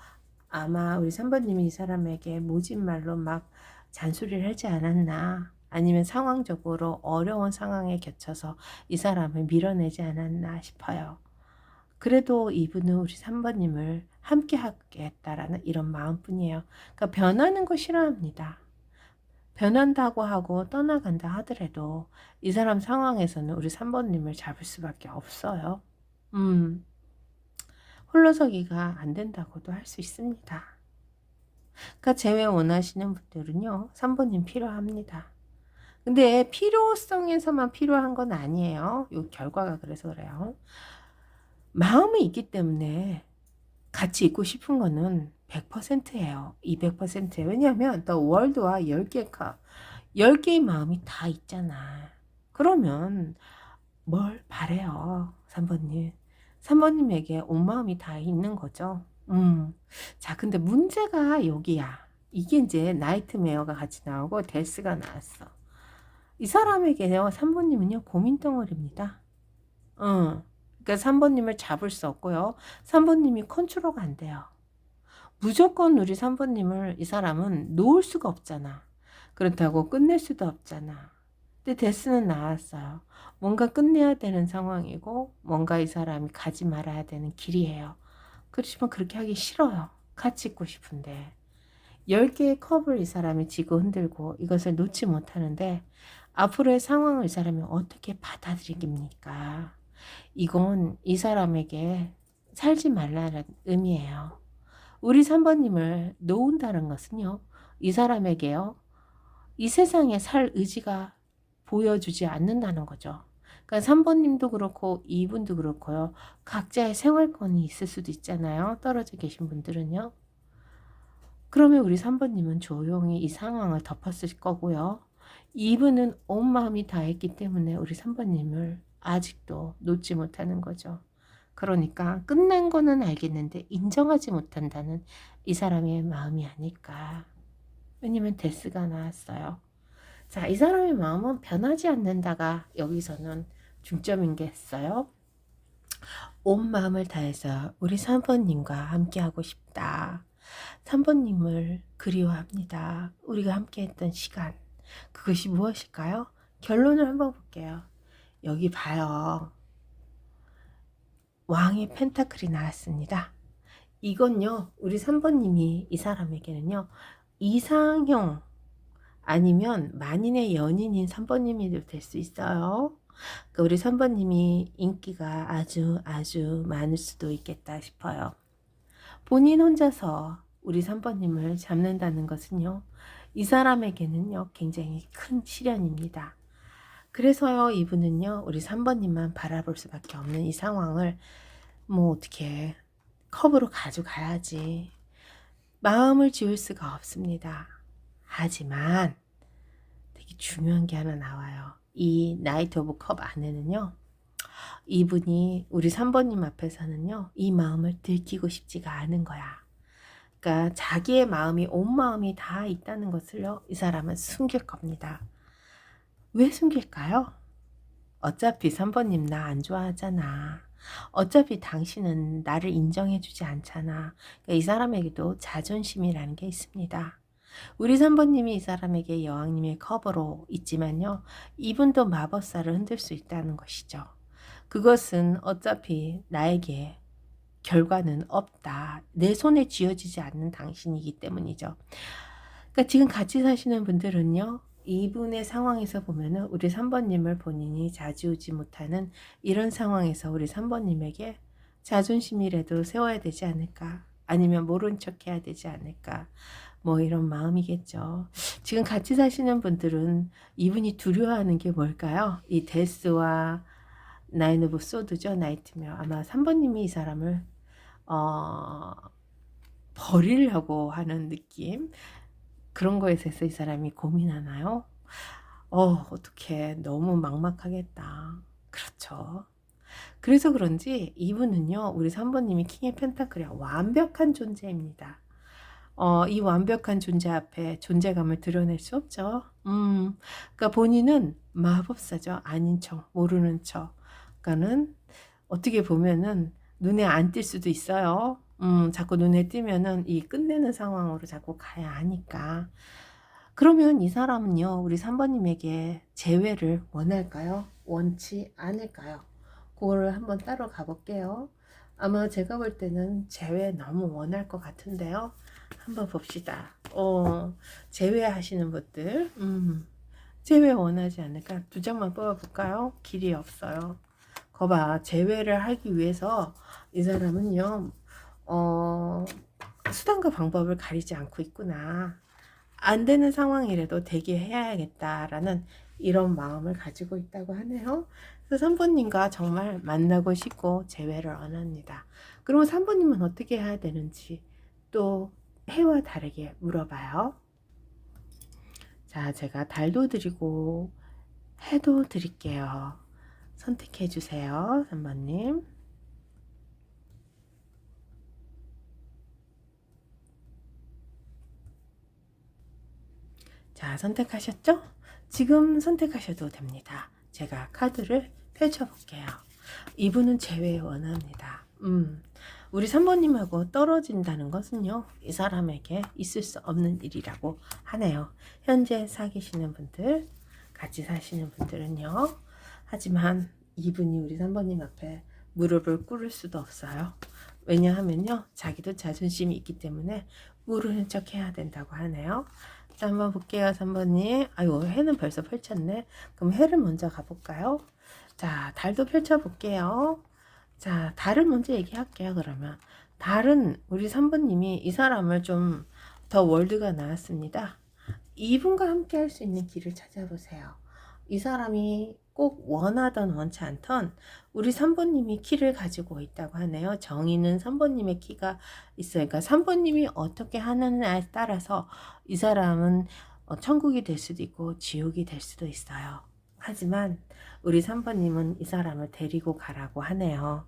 아마 우리 3번님이 이 사람에게 모진 말로 막 잔소리를 하지 않았나, 아니면 상황적으로 어려운 상황에 겹쳐서 이 사람을 밀어내지 않았나 싶어요. 그래도 이분은 우리 3번님을 함께 하겠다라는 이런 마음뿐이에요. 그러니까 변하는 거 싫어합니다. 변한다고 하고 떠나간다 하더라도 이 사람 상황에서는 우리 3번님을 잡을 수밖에 없어요. 홀로서기가 안 된다고도 할 수 있습니다. 그러니까 재회 원하시는 분들은요, 3번님 필요합니다. 근데 필요성에서만 필요한 건 아니에요. 이 결과가 그래서 그래요. 마음이 있기 때문에 같이 있고 싶은 거는 100%예요. 200%예요. 왜냐하면 더 월드와 10개의 마음이 다 있잖아. 그러면 뭘 바래요, 3번님. 3번님에게 온 마음이 다 있는 거죠. 자, 근데 문제가 여기야. 이게 이제 나이트메어가 같이 나오고 데스가 나왔어. 이 사람에게요, 3번님은요, 고민덩어리입니다. 그러니까 3번님을 잡을 수 없고요. 3번님이 컨트롤가 안 돼요. 무조건 우리 3번님을 이 사람은 놓을 수가 없잖아. 그렇다고 끝낼 수도 없잖아. 근데 데스는 나왔어요. 뭔가 끝내야 되는 상황이고 뭔가 이 사람이 가지 말아야 되는 길이에요. 그렇지만 그렇게 하기 싫어요. 같이 있고 싶은데. 10개의 컵을 이 사람이 쥐고 흔들고 이것을 놓지 못하는데 앞으로의 상황을 이 사람이 어떻게 받아들이깁니까? 이건 이 사람에게 살지 말라는 의미예요. 우리 3번님을 놓은다는 것은요, 이 사람에게요, 이 세상에 살 의지가 보여주지 않는다는 거죠. 그러니까 3번님도 그렇고 2분도 그렇고요, 각자의 생활권이 있을 수도 있잖아요. 떨어져 계신 분들은요. 그러면 우리 3번님은 조용히 이 상황을 덮었을 거고요. 2분은 온 마음이 다했기 때문에 우리 3번님을 아직도 놓지 못하는 거죠. 그러니까 끝난 거는 알겠는데 인정하지 못한다는 이 사람의 마음이 아닐까. 왜냐면 데스가 나왔어요. 자, 이 사람의 마음은 변하지 않는다가 여기서는 중점인 게 있어요. 온 마음을 다해서 우리 3번님과 함께하고 싶다. 3번님을 그리워합니다. 우리가 함께했던 시간. 그것이 무엇일까요? 결론을 한번 볼게요. 여기 봐요. 왕의 펜타클이 나왔습니다. 이건요, 우리 3번님이 이 사람에게는요, 이상형 아니면 만인의 연인인 3번님이 될 수 있어요. 그러니까 우리 3번님이 인기가 아주 많을 수도 있겠다 싶어요. 본인 혼자서 우리 3번님을 잡는다는 것은요, 이 사람에게는요, 굉장히 큰 시련입니다. 그래서요, 이분은요, 우리 3번님만 바라볼 수밖에 없는 이 상황을 뭐 어떻게 컵으로 가져가야지. 마음을 지울 수가 없습니다. 하지만 되게 중요한 게 하나 나와요. 이 나이트 오브 컵 안에는요, 이분이 우리 3번님 앞에서는요, 이 마음을 들키고 싶지가 않은 거야. 그러니까 자기의 마음이, 온 마음이 다 있다는 것을요, 이 사람은 숨길 겁니다. 왜 숨길까요? 어차피 3번님 나 안 좋아하잖아. 어차피 당신은 나를 인정해주지 않잖아. 그러니까 이 사람에게도 자존심이라는 게 있습니다. 우리 3번님이 이 사람에게 여왕님의 컵으로 있지만요, 이분도 마법사를 흔들 수 있다는 것이죠. 그것은 어차피 나에게 결과는 없다. 내 손에 쥐어지지 않는 당신이기 때문이죠. 그러니까 지금 같이 사시는 분들은요, 이분의 상황에서 보면은 우리 3번님을 본인이 좌지우지 못하는 이런 상황에서 우리 3번님에게 자존심이라도 세워야 되지 않을까? 아니면 모른 척 해야 되지 않을까? 뭐 이런 마음이겠죠. 지금 같이 사시는 분들은 이분이 두려워하는 게 뭘까요? 이 데스와 나인 오브 소드죠. 나이트메어. 아마 3번님이 이 사람을 버리려고 하는 느낌, 그런 거에 대해서 이 사람이 고민하나요? 어떡해. 너무 막막하겠다. 그렇죠. 그래서 그런지 이분은요, 우리 3번님이 킹의 펜타클의 완벽한 존재입니다. 이 완벽한 존재 앞에 존재감을 드러낼 수 없죠. 그러니까 본인은 마법사죠. 아닌 척, 모르는 척. 그러니까는 어떻게 보면은 눈에 안 띌 수도 있어요. 자꾸 눈에 띄면은 이 끝내는 상황으로 자꾸 가야 하니까. 그러면 이 사람은요, 우리 3번님에게 재회를 원할까요? 원치 않을까요? 그거를 한번 따로 가볼게요. 아마 제가 볼 때는 재회 너무 원할 것 같은데요. 한번 봅시다. 재회하시는 분들, 재회 원하지 않을까? 두 장만 뽑아볼까요? 길이 없어요. 거봐, 재회를 하기 위해서 이 사람은요, 수단과 방법을 가리지 않고 있구나. 안 되는 상황이라도 되게 해야겠다라는 이런 마음을 가지고 있다고 하네요. 그래서 3번님과 정말 만나고 싶고 재회를 원합니다. 그러면 3번님은 어떻게 해야 되는지 또 해와 다르게 물어봐요. 자, 제가 달도 드리고 해도 드릴게요. 선택해 주세요, 3번님. 자, 선택하셨죠? 지금 선택하셔도 됩니다. 제가 카드를 펼쳐볼게요. 이분은 재회 원합니다. 우리 3번님하고 떨어진다는 것은요, 이 사람에게 있을 수 없는 일이라고 하네요. 현재 사귀시는 분들, 같이 사시는 분들은요. 하지만 이분이 우리 3번님 앞에 무릎을 꿇을 수도 없어요. 왜냐하면요, 자기도 자존심이 있기 때문에 모르는 척 해야 된다고 하네요. 자, 한번 볼게요, 3번님. 아유, 해는 벌써 펼쳤네. 그럼 해를 먼저 가볼까요? 자, 달도 펼쳐볼게요. 자, 달을 먼저 얘기할게요, 그러면. 달은 우리 3번님이 이 사람을 좀 더 월드가 나왔습니다. 이분과 함께 할 수 있는 길을 찾아보세요. 이 사람이 꼭 원하던 원치 않던 우리 3번님이 키를 가지고 있다고 하네요. 정의는 3번님의 키가 있어요. 그러니까 3번님이 어떻게 하느냐에 따라서 이 사람은 천국이 될 수도 있고 지옥이 될 수도 있어요. 하지만 우리 3번님은 이 사람을 데리고 가라고 하네요.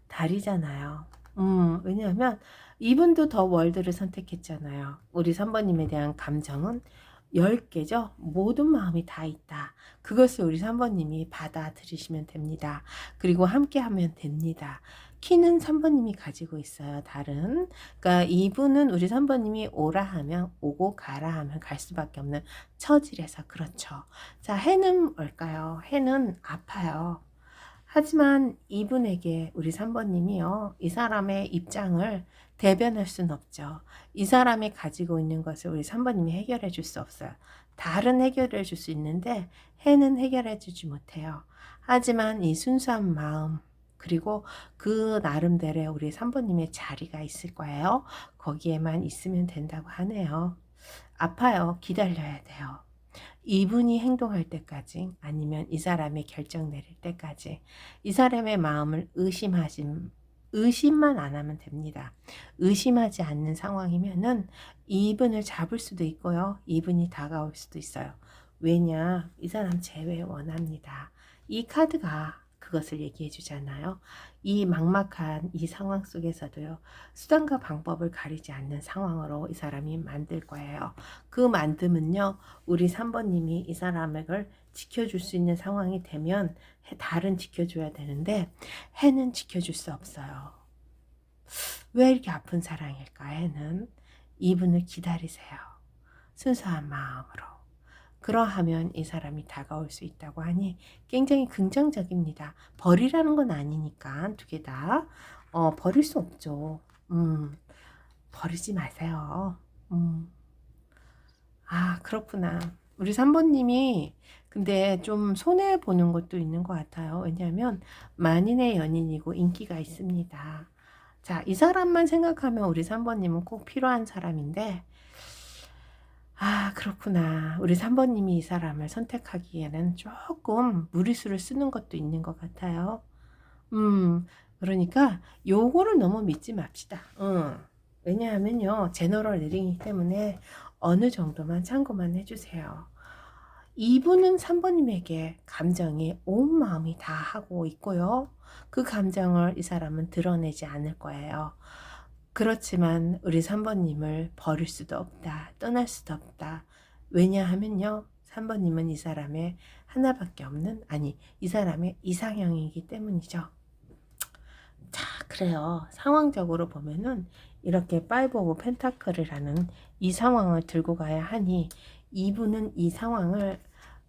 달이잖아요. 왜냐하면 이분도 더 월드를 선택했잖아요. 우리 3번님에 대한 감정은 10개죠. 모든 마음이 다 있다. 그것을 우리 3번님이 받아들이시면 됩니다. 그리고 함께 하면 됩니다. 키는 3번님이 가지고 있어요. 다른. 그러니까 이분은 우리 3번님이 오라 하면 오고 가라 하면 갈 수밖에 없는 처질에서 그렇죠. 자, 해는 뭘까요? 해는 아파요. 하지만 이분에게 우리 3번님이요. 이 사람의 입장을 대변할 수는 없죠. 이 사람이 가지고 있는 것을 우리 3번님이 해결해 줄 수 없어요. 다른 해결해 줄 수 있는데 해는 해결해 주지 못해요. 하지만 이 순수한 마음 그리고 그 나름대로의 우리 3번님의 자리가 있을 거예요. 거기에만 있으면 된다고 하네요. 아파요. 기다려야 돼요. 이분이 행동할 때까지 아니면 이 사람이 결정 내릴 때까지 이 사람의 마음을 의심만 안 하면 됩니다. 의심하지 않는 상황이면은 이분을 잡을 수도 있고요. 이분이 다가올 수도 있어요. 왜냐? 이 사람 재회 원합니다. 이 카드가 그것을 얘기해 주잖아요. 이 막막한 이 상황 속에서도요. 수단과 방법을 가리지 않는 상황으로 이 사람이 만들 거예요. 그 만듦은요. 우리 3번님이 이 사람을 지켜줄 수 있는 상황이 되면 달은 지켜줘야 되는데 해는 지켜줄 수 없어요. 왜 이렇게 아픈 사랑일까? 해는 이분을 기다리세요. 순수한 마음으로. 그러하면 이 사람이 다가올 수 있다고 하니 굉장히 긍정적입니다. 버리라는 건 아니니까 두 개 다 버릴 수 없죠. 버리지 마세요. 아, 그렇구나. 우리 3번님이 근데 좀 손해보는 것도 있는 것 같아요. 왜냐하면 만인의 연인이고 인기가 있습니다. 자, 이 사람만 생각하면 우리 3번님은 꼭 필요한 사람인데 아, 그렇구나. 우리 3번님이 이 사람을 선택하기에는 조금 무리수를 쓰는 것도 있는 것 같아요. 그러니까 요거를 너무 믿지 맙시다. 왜냐하면요, 제너럴 리딩이기 때문에 어느 정도만 참고만 해주세요. 이분은 3번님에게 감정이 온 마음이 다 하고 있고요. 그 감정을 이 사람은 드러내지 않을 거예요. 그렇지만 우리 3번님을 버릴 수도 없다. 떠날 수도 없다. 왜냐하면요. 3번님은 이 사람의 하나밖에 없는, 아니, 이 사람의 이상형이기 때문이죠. 자, 그래요. 상황적으로 보면은 이렇게 5 오브 펜타클이라는 이 상황을 들고 가야 하니 이분은 이 상황을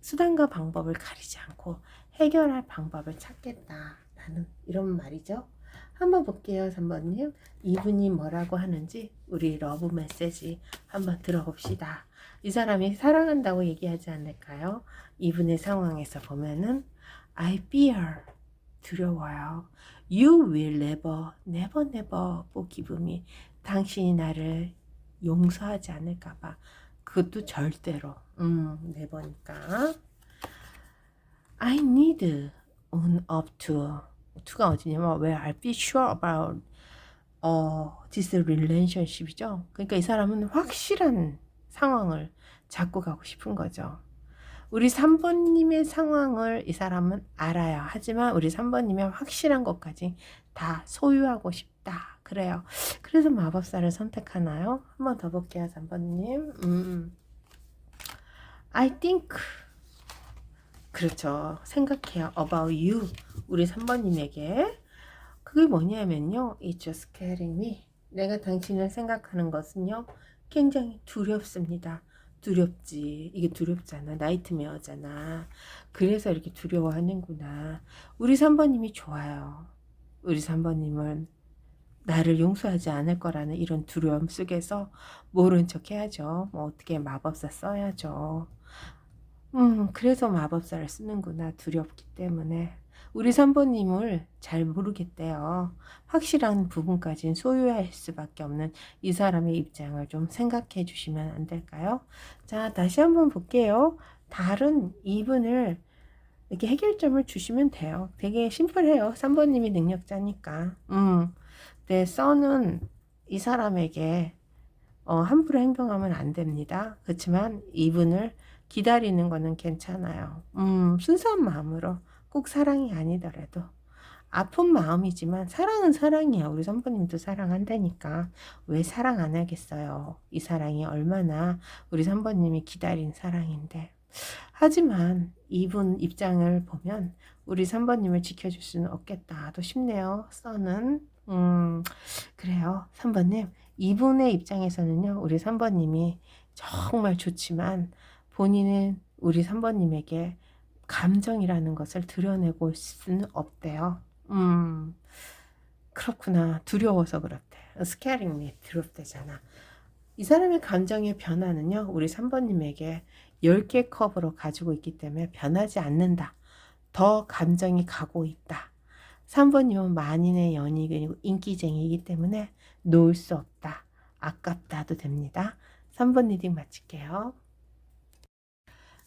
수단과 방법을 가리지 않고 해결할 방법을 찾겠다라는 이런 말이죠. 한번 볼게요. 3번님. 이분이 뭐라고 하는지 우리 러브 메시지 한번 들어봅시다. 이 사람이 사랑한다고 얘기하지 않을까요? 이분의 상황에서 보면은 I fear 두려워요. You will never, never, never forgive me. 당신이 나를 용서하지 않을까봐. 그것도 절대로. never니까. I need on up to. to가 어디냐면 where I be sure about this relationship이죠. 그러니까 이 사람은 확실한 상황을 잡고 가고 싶은 거죠. 우리 3번님의 상황을 이 사람은 알아요. 하지만 우리 3번님의 확실한 것까지 다 소유하고 싶다. 그래요. 그래서 마법사를 선택하나요? 한번 더 볼게요. 3번님. I think 그렇죠. 생각해요. About you. 우리 3번님에게. 그게 뭐냐면요. It's just scaring me. 내가 당신을 생각하는 것은요. 굉장히 두렵습니다. 두렵지. 이게 두렵잖아. 나이트메어잖아. 그래서 이렇게 두려워하는구나. 우리 3번님이 좋아요. 우리 3번님은 나를 용서하지 않을 거라는 이런 두려움 속에서 모른 척 해야죠. 뭐 어떻게 마법사 써야죠. 그래서 마법사를 쓰는구나. 두렵기 때문에. 우리 3번님을 잘 모르겠대요. 확실한 부분까지는 소유할 수밖에 없는 이 사람의 입장을 좀 생각해 주시면 안 될까요? 자, 다시 한번 볼게요. 다른 이분을 이렇게 해결점을 주시면 돼요. 되게 심플해요. 3번님이 능력자니까. 네, 써는 이 사람에게 함부로 행동하면 안 됩니다. 그렇지만 이분을 기다리는 거는 괜찮아요. 순수한 마음으로 꼭 사랑이 아니더라도 아픈 마음이지만 사랑은 사랑이야. 우리 선부님도 사랑한다니까. 왜 사랑 안 하겠어요? 이 사랑이 얼마나 우리 선부님이 기다린 사랑인데. 하지만 이분 입장을 보면 우리 선부님을 지켜줄 수는 없겠다도 싶네요. 써는. 그래요. 3번님. 이분의 입장에서는요. 우리 3번님이 정말 좋지만 본인은 우리 3번님에게 감정이라는 것을 드러내고 있을 수는 없대요. 그렇구나. 두려워서 그렇대. scaring me. 두렵대잖아. 이 사람의 감정의 변화는요. 우리 3번님에게 10개 컵으로 가지고 있기 때문에 변하지 않는다. 더 감정이 가고 있다. 3번님은 만인의 연인이고 인기쟁이이기 때문에 놓을 수 없다. 아깝다도 됩니다. 3번 리딩 마칠게요.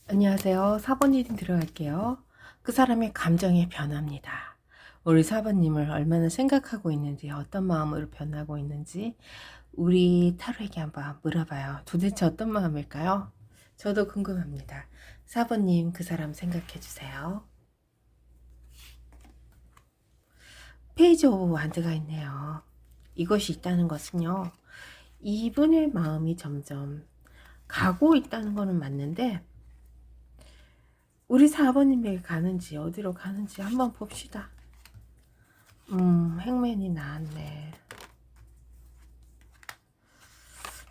안녕하세요. 4번 리딩 들어갈게요. 그 사람의 감정의 변화입니다. 우리 4번님을 얼마나 생각하고 있는지, 어떤 마음으로 변하고 있는지 우리 타로에게 한번 물어봐요. 도대체 어떤 마음일까요? 저도 궁금합니다. 4번님 그 사람 생각해 주세요. 페이지 오브 완드가 있네요. 이것이 있다는 것은요. 이분의 마음이 점점 가고 있다는 거는 맞는데 우리 4번님에게 가는지 어디로 가는지 한번 봅시다. 행맨이 나왔네.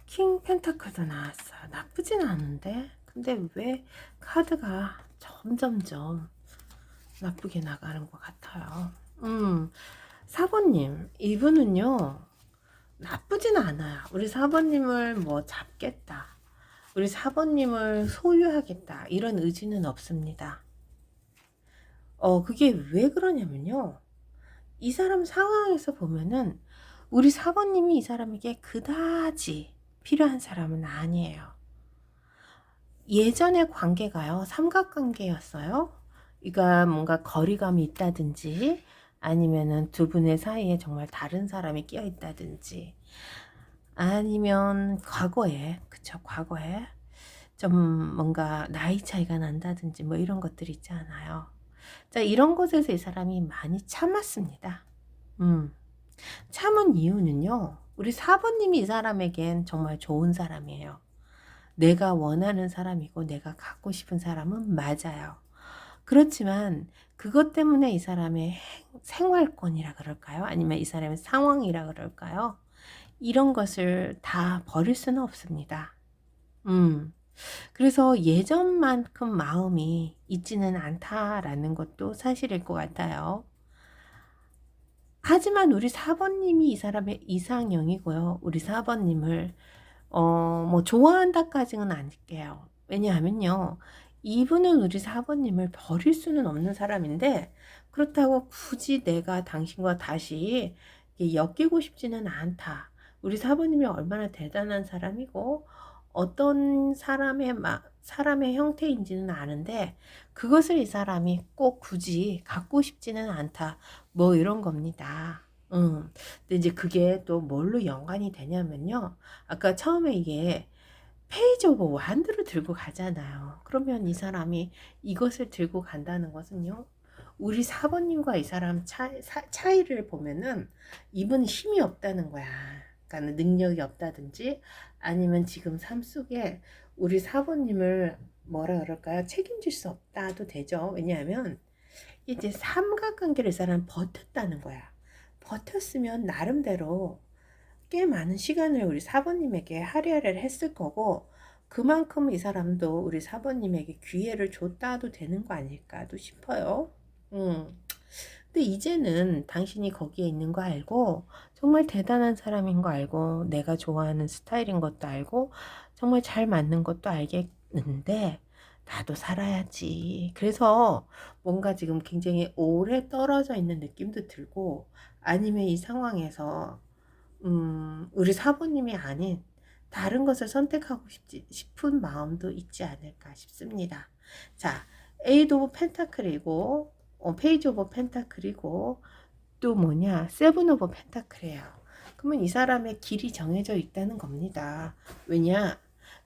킹 펜타클도 나왔어. 나쁘진 않은데 근데 왜 카드가 점점점 나쁘게 나가는 것 같아요. 4번님 이분은요 나쁘진 않아요. 우리 4번님을 뭐 잡겠다, 우리 4번님을 소유하겠다 이런 의지는 없습니다. 그게 왜 그러냐면요, 이 사람 상황에서 보면은 우리 4번님이 이 사람에게 그다지 필요한 사람은 아니에요. 예전의 관계가요 삼각관계였어요. 그러니까 뭔가 거리감이 있다든지 아니면은 두 분의 사이에 정말 다른 사람이 끼어 있다든지 아니면 과거에, 그쵸, 과거에 좀 뭔가 나이 차이가 난다든지 뭐 이런 것들 있지 않아요. 자, 이런 곳에서 이 사람이 많이 참았습니다. 참은 이유는요, 우리 4번님이 이 사람에겐 정말 좋은 사람이에요. 내가 원하는 사람이고 내가 갖고 싶은 사람은 맞아요. 그렇지만 그것 때문에 이 사람의 생활권이라 그럴까요? 아니면 이 사람의 상황이라 그럴까요? 이런 것을 다 버릴 수는 없습니다. 그래서 예전만큼 마음이 있지는 않다라는 것도 사실일 것 같아요. 하지만 우리 4번님이 이 사람의 이상형이고요. 우리 4번님을 뭐 좋아한다까지는 아닐게요. 왜냐하면요, 이분은 우리 4번님을 버릴 수는 없는 사람인데 그렇다고 굳이 내가 당신과 다시 엮이고 싶지는 않다. 우리 4번님이 얼마나 대단한 사람이고 어떤 사람의 형태인지는 아는데 그것을 이 사람이 꼭 굳이 갖고 싶지는 않다. 뭐 이런 겁니다. 근데 이제 그게 또 뭘로 연관이 되냐면요, 아까 처음에 이게 페이지 오브 완드를 들고 가잖아요. 그러면 이 사람이 이것을 들고 간다는 것은요, 우리 4번님과 이 사람 차이를 보면은 이분은 힘이 없다는 거야. 그러니까 능력이 없다든지 아니면 지금 삶 속에 우리 4번님을 뭐라 그럴까요? 책임질 수 없다도 되죠. 왜냐하면 이제 삼각관계를 이 사람 버텼다는 거야. 버텼으면 나름대로 꽤 많은 시간을 우리 4번님에게 할애를 했을 거고 그만큼 이 사람도 우리 4번님에게 기회를 줬다도 되는 거 아닐까도 싶어요. 근데 이제는 당신이 거기에 있는 거 알고 정말 대단한 사람인 거 알고 내가 좋아하는 스타일인 것도 알고 정말 잘 맞는 것도 알겠는데 나도 살아야지. 그래서 뭔가 지금 굉장히 오래 떨어져 있는 느낌도 들고 아니면 이 상황에서 우리 4번님이 아닌 다른 것을 선택하고 싶은 마음도 있지 않을까 싶습니다. 자, 에이드 오브 펜타클이고 페이지 오브 펜타클이고 또 뭐냐, 세븐 오브 펜타클이에요. 그러면 이 사람의 길이 정해져 있다는 겁니다. 왜냐,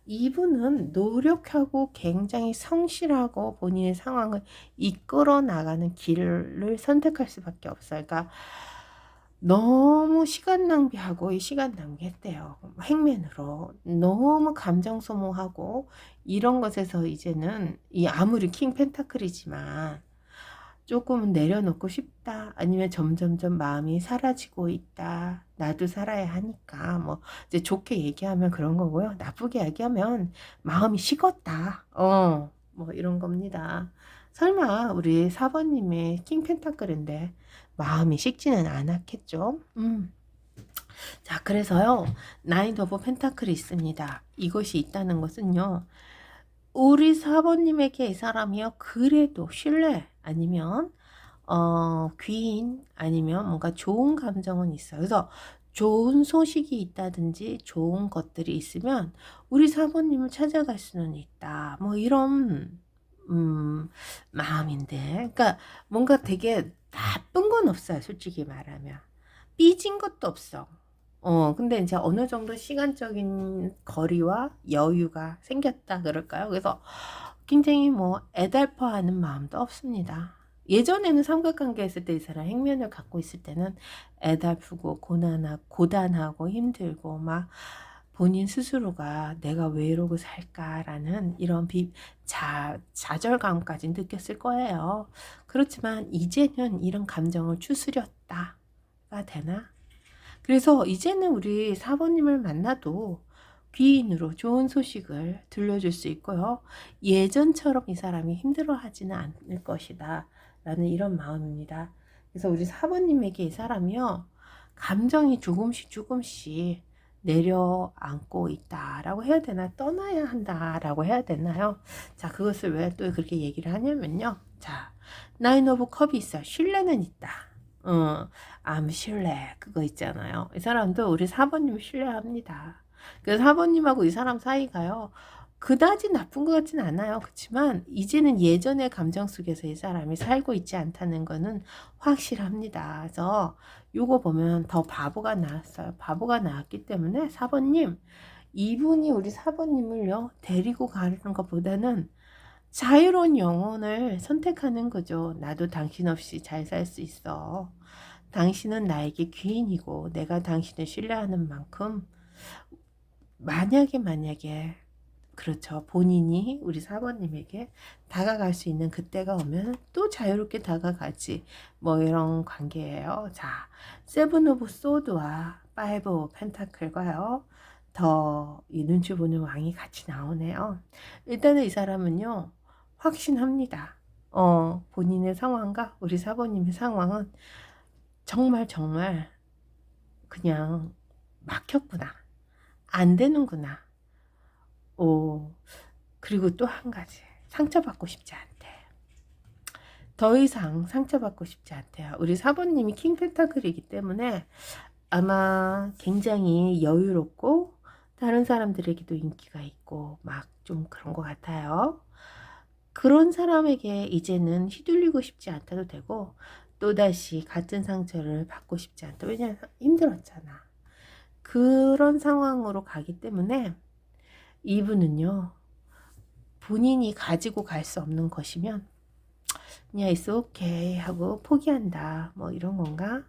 이분은 노력하고 굉장히 성실하고 본인의 상황을 이끌어 나가는 길을 선택할 수밖에 없어요. 그러니까 너무 시간 낭비하고 이 시간 낭비했대요. 행맨으로 너무 감정 소모하고 이런 것에서 이제는 이 아무리 킹 펜타클이지만 조금은 내려놓고 싶다. 아니면 점점점 마음이 사라지고 있다. 나도 살아야 하니까. 뭐, 이제 좋게 얘기하면 그런 거고요. 나쁘게 얘기하면 마음이 식었다. 뭐 이런 겁니다. 설마 우리 4번님의 킹 펜타클인데 마음이 식지는 않았겠죠? 자, 그래서요. 나인 오브 펜타클이 있습니다. 이것이 있다는 것은요. 우리 4번님에게 이 사람이요. 그래도 신뢰 아니면 귀인 아니면 뭔가 좋은 감정은 있어요. 그래서 좋은 소식이 있다든지 좋은 것들이 있으면 우리 4번님을 찾아갈 수는 있다. 뭐 이런 마음인데. 그러니까 뭔가 되게 나쁜 건 없어요. 솔직히 말하면. 삐진 것도 없어. 근데 이제 어느 정도 시간적인 거리와 여유가 생겼다 그럴까요? 그래서 굉장히 뭐 애달퍼하는 마음도 없습니다. 예전에는 삼각관계 했을 때 이 사람 행면을 갖고 있을 때는 애달프고 고단하고 힘들고 막 본인 스스로가 내가 왜 이러고 살까라는 이런 좌절감까지 느꼈을 거예요. 그렇지만 이제는 이런 감정을 추스렸다가 되나? 그래서 이제는 우리 4번님을 만나도 귀인으로 좋은 소식을 들려줄 수 있고요. 예전처럼 이 사람이 힘들어하지는 않을 것이다. 라는 이런 마음입니다. 그래서 우리 4번님에게 이 사람이요. 감정이 조금씩 내려앉고 있다라고 해야 되나? 떠나야 한다라고 해야 되나요? 자, 그것을 왜 또 그렇게 얘기를 하냐면요. 자, 나인 오브 컵이 있어요. 신뢰는 있다. 암 신뢰 그거 있잖아요. 이 사람도 우리 4번님 신뢰합니다. 그래서 4번님하고 이 사람 사이가요. 그다지 나쁜 것 같진 않아요. 그렇지만 이제는 예전의 감정 속에서 이 사람이 살고 있지 않다는 거는 확실합니다. 그래서 요거 보면 더 바보가 나왔어요. 바보가 나왔기 때문에 4번님 이분이 우리 4번님을요 데리고 가는 것보다는 자유로운 영혼을 선택하는 거죠. 나도 당신 없이 잘 살 수 있어. 당신은 나에게 귀인이고 내가 당신을 신뢰하는 만큼 만약에 그렇죠. 본인이 우리 4번님에게 다가갈 수 있는 그때가 오면 또 자유롭게 다가가지. 뭐 이런 관계예요. 자, 세븐 오브 소드와 파이브 오브 펜타클과요. 더 이 눈치 보는 왕이 같이 나오네요. 일단은 이 사람은요. 확신합니다. 본인의 상황과 우리 4번님의 상황은 정말 그냥 막혔구나. 안 되는구나. 그리고 또 한 가지. 상처받고 싶지 않대. 더 이상 상처받고 싶지 않대요. 우리 4번님이 킹 펜타클이기 때문에 아마 굉장히 여유롭고 다른 사람들에게도 인기가 있고 막 좀 그런 것 같아요. 그런 사람에게 이제는 휘둘리고 싶지 않다도 되고 또다시 같은 상처를 받고 싶지 않다. 왜냐하면 힘들었잖아. 그런 상황으로 가기 때문에 이분은요. 본인이 가지고 갈 수 없는 것이면 그냥 it's okay 하고 포기한다. 뭐 이런 건가?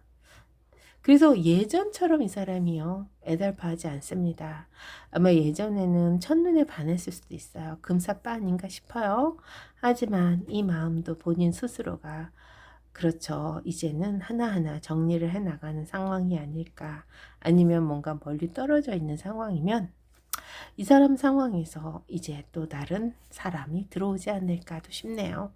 그래서 예전처럼 이 사람이요. 애달파하지 않습니다. 아마 예전에는 첫눈에 반했을 수도 있어요. 금사빠 아닌가 싶어요. 하지만 이 마음도 본인 스스로가 그렇죠. 이제는 하나하나 정리를 해나가는 상황이 아닐까. 아니면 뭔가 멀리 떨어져 있는 상황이면 이 사람 상황에서 이제 또 다른 사람이 들어오지 않을까도 싶네요.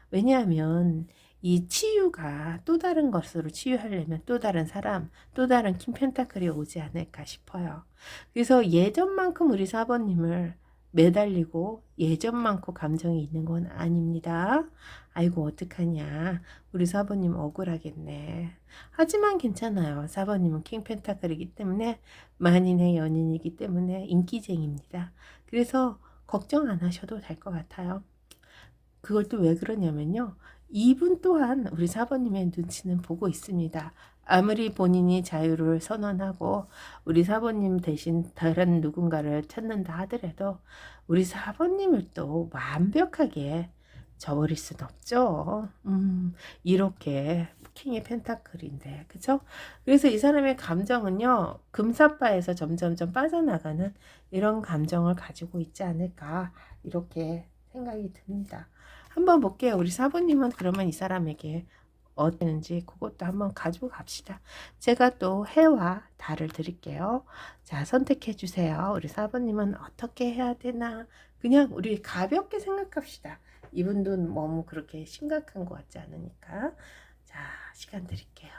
왜냐하면 이 치유가 또 다른 것으로 치유하려면 또 다른 사람, 또 다른 킹 펜타클이 오지 않을까 싶어요. 그래서 예전만큼 우리 4번님을 매달리고 예전만큼 감정이 있는 건 아닙니다. 아이고 어떡하냐. 우리 4번님 억울하겠네. 하지만 괜찮아요. 4번님은 킹 펜타클이기 때문에 만인의 연인이기 때문에 인기쟁입니다. 그래서 걱정 안 하셔도 될 것 같아요. 그걸 또 왜 그러냐면요. 이분 또한 우리 4번님의 눈치는 보고 있습니다. 아무리 본인이 자유를 선언하고 우리 사모님 대신 다른 누군가를 찾는다 하더라도 우리 사모님을 또 완벽하게 저버릴 순 없죠. 이렇게 킹의 펜타클인데, 그쵸? 그래서 이 사람의 감정은요, 금사빠에서 점점점 빠져나가는 이런 감정을 가지고 있지 않을까, 이렇게 생각이 듭니다. 한번 볼게요. 우리 사부님은 그러면 이 사람에게 어땠는지 그것도 한번 가지고 갑시다. 제가 또 해와 달을 드릴게요. 자, 선택해 주세요. 우리 사부님은 어떻게 해야 되나? 그냥 우리 가볍게 생각합시다. 이분도 너무 그렇게 심각한 것 같지 않으니까. 자, 시간 드릴게요.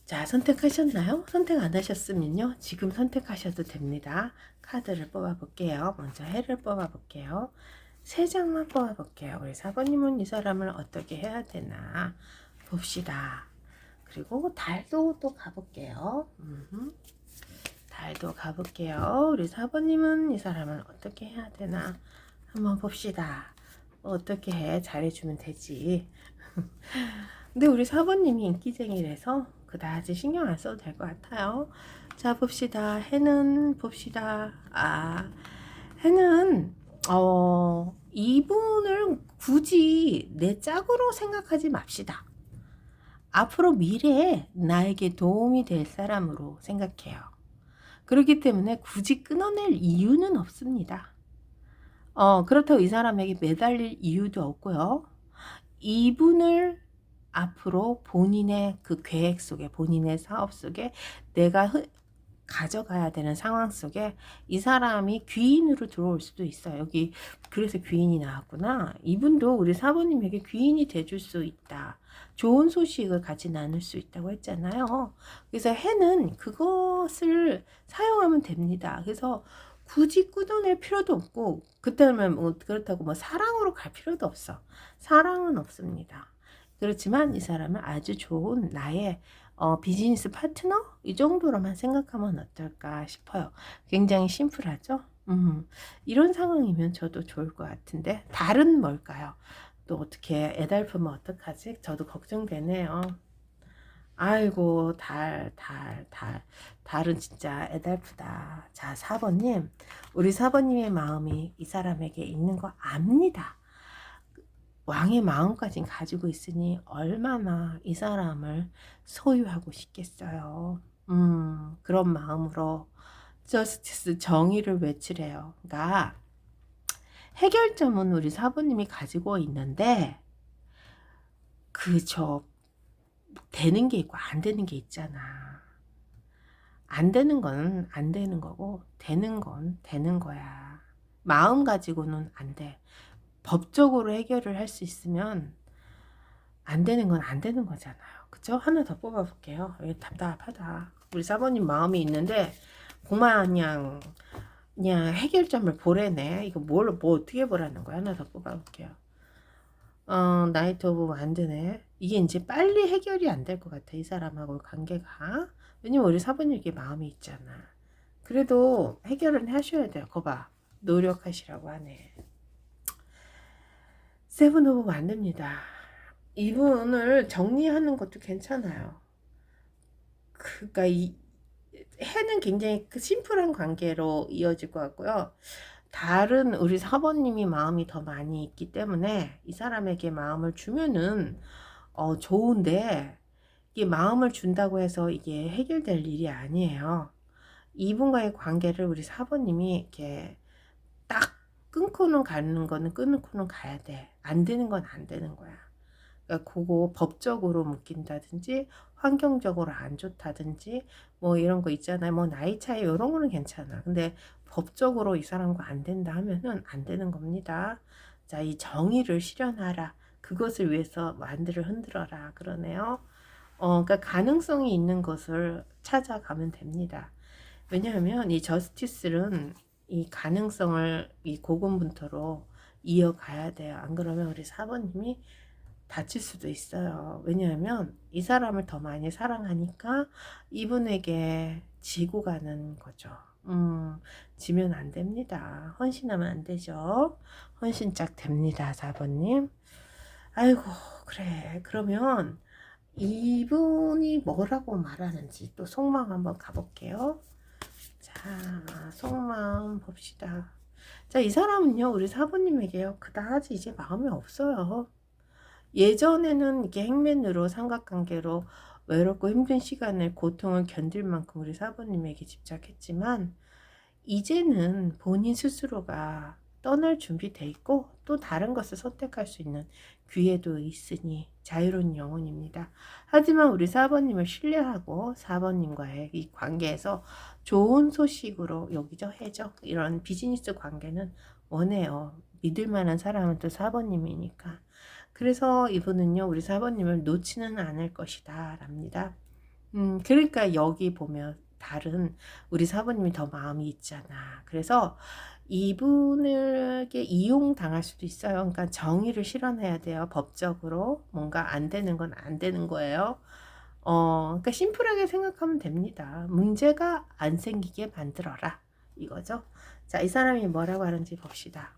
자, 선택하셨나요? 선택 안 하셨으면요, 지금 선택하셔도 됩니다. 카드를 뽑아볼게요. 먼저 해를 뽑아볼게요. 3장만 뽑아볼게요. 우리 사부님은 이 사람을 어떻게 해야 되나 봅시다. 그리고 달도 또 가볼게요. 달도 가볼게요. 우리 사부님은 이 사람을 어떻게 해야 되나 한번 봅시다. 어떻게 해? 잘해주면 되지. 근데 우리 사부님이 인기쟁이라서 그다지 신경 안 써도 될 것 같아요. 자, 봅시다. 해는 봅시다. 해는 이분을 굳이 내 짝으로 생각하지 맙시다. 앞으로 미래에 나에게 도움이 될 사람으로 생각해요. 그렇기 때문에 굳이 끊어낼 이유는 없습니다. 그렇다고 이 사람에게 매달릴 이유도 없고요. 이분을 앞으로 본인의 그 계획 속에, 본인의 사업 속에 내가 가져가야 되는 상황 속에 이 사람이 귀인으로 들어올 수도 있어요. 여기 그래서 귀인이 나왔구나. 이분도 우리 사부님에게 귀인이 돼줄 수 있다. 좋은 소식을 같이 나눌 수 있다고 했잖아요. 그래서 해는 그것을 사용하면 됩니다. 그래서 굳이 끊어낼 필요도 없고, 그때는 뭐 그렇다고 뭐 사랑으로 갈 필요도 없어. 사랑은 없습니다. 그렇지만 이 사람은 아주 좋은 나의 비즈니스 파트너? 이 정도로만 생각하면 어떨까 싶어요. 굉장히 심플하죠? 이런 상황이면 저도 좋을 것 같은데, 달은 뭘까요? 또 어떻게 애달프면 어떡하지? 저도 걱정되네요. 아이고, 달은 진짜 애달프다. 자, 4번님. 우리 4번님의 마음이 이 사람에게 있는 거 압니다. 왕의 마음까지 가지고 있으니 얼마나 이 사람을 소유하고 싶겠어요. 그런 마음으로 저스티스, 정의를 외치래요. 그러니까 해결점은 우리 사부님이 가지고 있는데 그저 되는 게 있고 안 되는 게 있잖아. 안 되는 건 안 되는 거고 되는 건 되는 거야. 마음 가지고는 안 돼. 법적으로 해결을 할 수 있으면 안 되는 건 안 되는 거잖아요. 그쵸? 하나 더 뽑아볼게요. 왜 답답하다. 우리 사모님 마음이 있는데 그냥 해결점을 보래네. 이거 뭐 어떻게 보라는 거야? 하나 더 뽑아볼게요. 나이트 오브 완드네. 이게 이제 빨리 해결이 안 될 것 같아. 이 사람하고 관계가. 왜냐면 우리 사부님께 마음이 있잖아. 그래도 해결은 하셔야 돼요. 거봐. 노력하시라고 하네. 세븐 오브 완드입니다. 이분을 정리하는 것도 괜찮아요. 그러니까 해는 굉장히 심플한 관계로 이어질 것 같고요. 달은 우리 사모님이 마음이 더 많이 있기 때문에 이 사람에게 마음을 주면은 좋은데, 이게 마음을 준다고 해서 이게 해결될 일이 아니에요. 이분과의 관계를 우리 사모님이 이렇게 딱 끊고는 가는 거는 끊고는 가야 돼. 안 되는 건 안 되는 거야. 그러니까 그거 법적으로 묶인다든지 환경적으로 안 좋다든지 뭐 이런 거 있잖아요. 뭐 나이 차이 이런 거는 괜찮아. 근데 법적으로 이 사람과 안 된다 하면은 안 되는 겁니다. 자, 이 정의를 실현하라. 그것을 위해서 만들을 흔들어라. 그러네요. 그러니까 가능성이 있는 것을 찾아가면 됩니다. 왜냐하면 이 저스티스는 이 가능성을 이 고군분투로 이어가야 돼요. 안 그러면 우리 사모님이 다칠 수도 있어요. 왜냐하면 이 사람을 더 많이 사랑하니까 이분에게 지고 가는 거죠. 지면 안 됩니다. 헌신하면 안 되죠. 헌신짝 됩니다, 4번님. 아이고, 그래. 그러면 이분이 뭐라고 말하는지 또 속마음 한번 가볼게요. 자, 속마음 봅시다. 자, 이 사람은요, 우리 사부님에게요, 그다지 이제 마음이 없어요. 예전에는 이렇게 행맨으로 삼각관계로 외롭고 힘든 시간을 고통을 견딜 만큼 우리 사부님에게 집착했지만 이제는 본인 스스로가 떠날 준비돼 있고 또 다른 것을 선택할 수 있는 기회도 있으니 자유로운 영혼입니다. 하지만 우리 사번님을 신뢰하고 사번님과의 이 관계에서 좋은 소식으로 여기죠 해죠 이런 비즈니스 관계는 원해요. 믿을 만한 사람은 또 사번님이니까. 그래서 이분은요 우리 사번님을 놓지는 않을 것이다 랍니다. 그러니까 여기 보면 다른 우리 사부님이 더 마음이 있잖아. 그래서 이분에게 이용당할 수도 있어요. 그러니까 정의를 실현해야 돼요. 법적으로. 뭔가 안 되는 건 안 되는 거예요. 그러니까 심플하게 생각하면 됩니다. 문제가 안 생기게 만들어라. 이거죠. 자, 이 사람이 뭐라고 하는지 봅시다.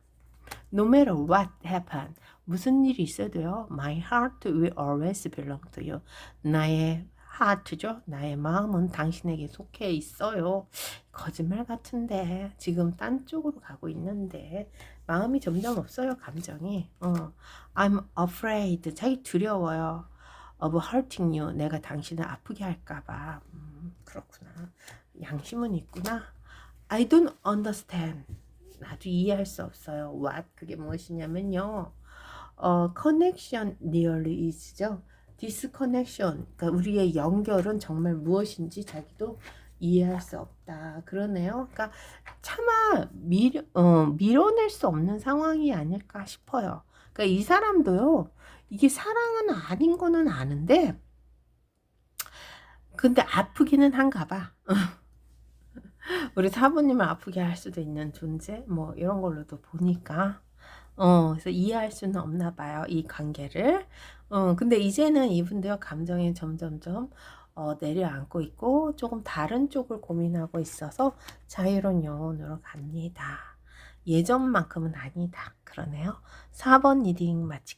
No matter what happen, 무슨 일이 있어도요, my heart will always belong to you. 나의 하트죠. 나의 마음은 당신에게 속해 있어요. 거짓말 같은데 지금 딴 쪽으로 가고 있는데 마음이 점점 없어요. 감정이. I'm afraid. 자기 두려워요. of hurting you. 내가 당신을 아프게 할까봐. 그렇구나. 양심은 있구나. I don't understand. 나도 이해할 수 없어요. What? 그게 무엇이냐면요. connection nearly is죠. disconnection. 그러니까 우리의 연결은 정말 무엇인지 자기도 이해할 수 없다. 그러네요. 그러니까 차마 밀어낼 수 없는 상황이 아닐까 싶어요. 그러니까 이 사람도요. 이게 사랑은 아닌 거는 아는데 근데 아프기는 한가 봐. 우리 사부님을 아프게 할 수도 있는 존재 뭐 이런 걸로도 보니까 그래서 이해할 수는 없나 봐요 이 관계를. 근데 이제는 이분들 감정이 점점점 내려앉고 있고 조금 다른 쪽을 고민하고 있어서 자유로운 영혼으로 갑니다. 예전만큼은 아니다 그러네요. 4번 리딩 마치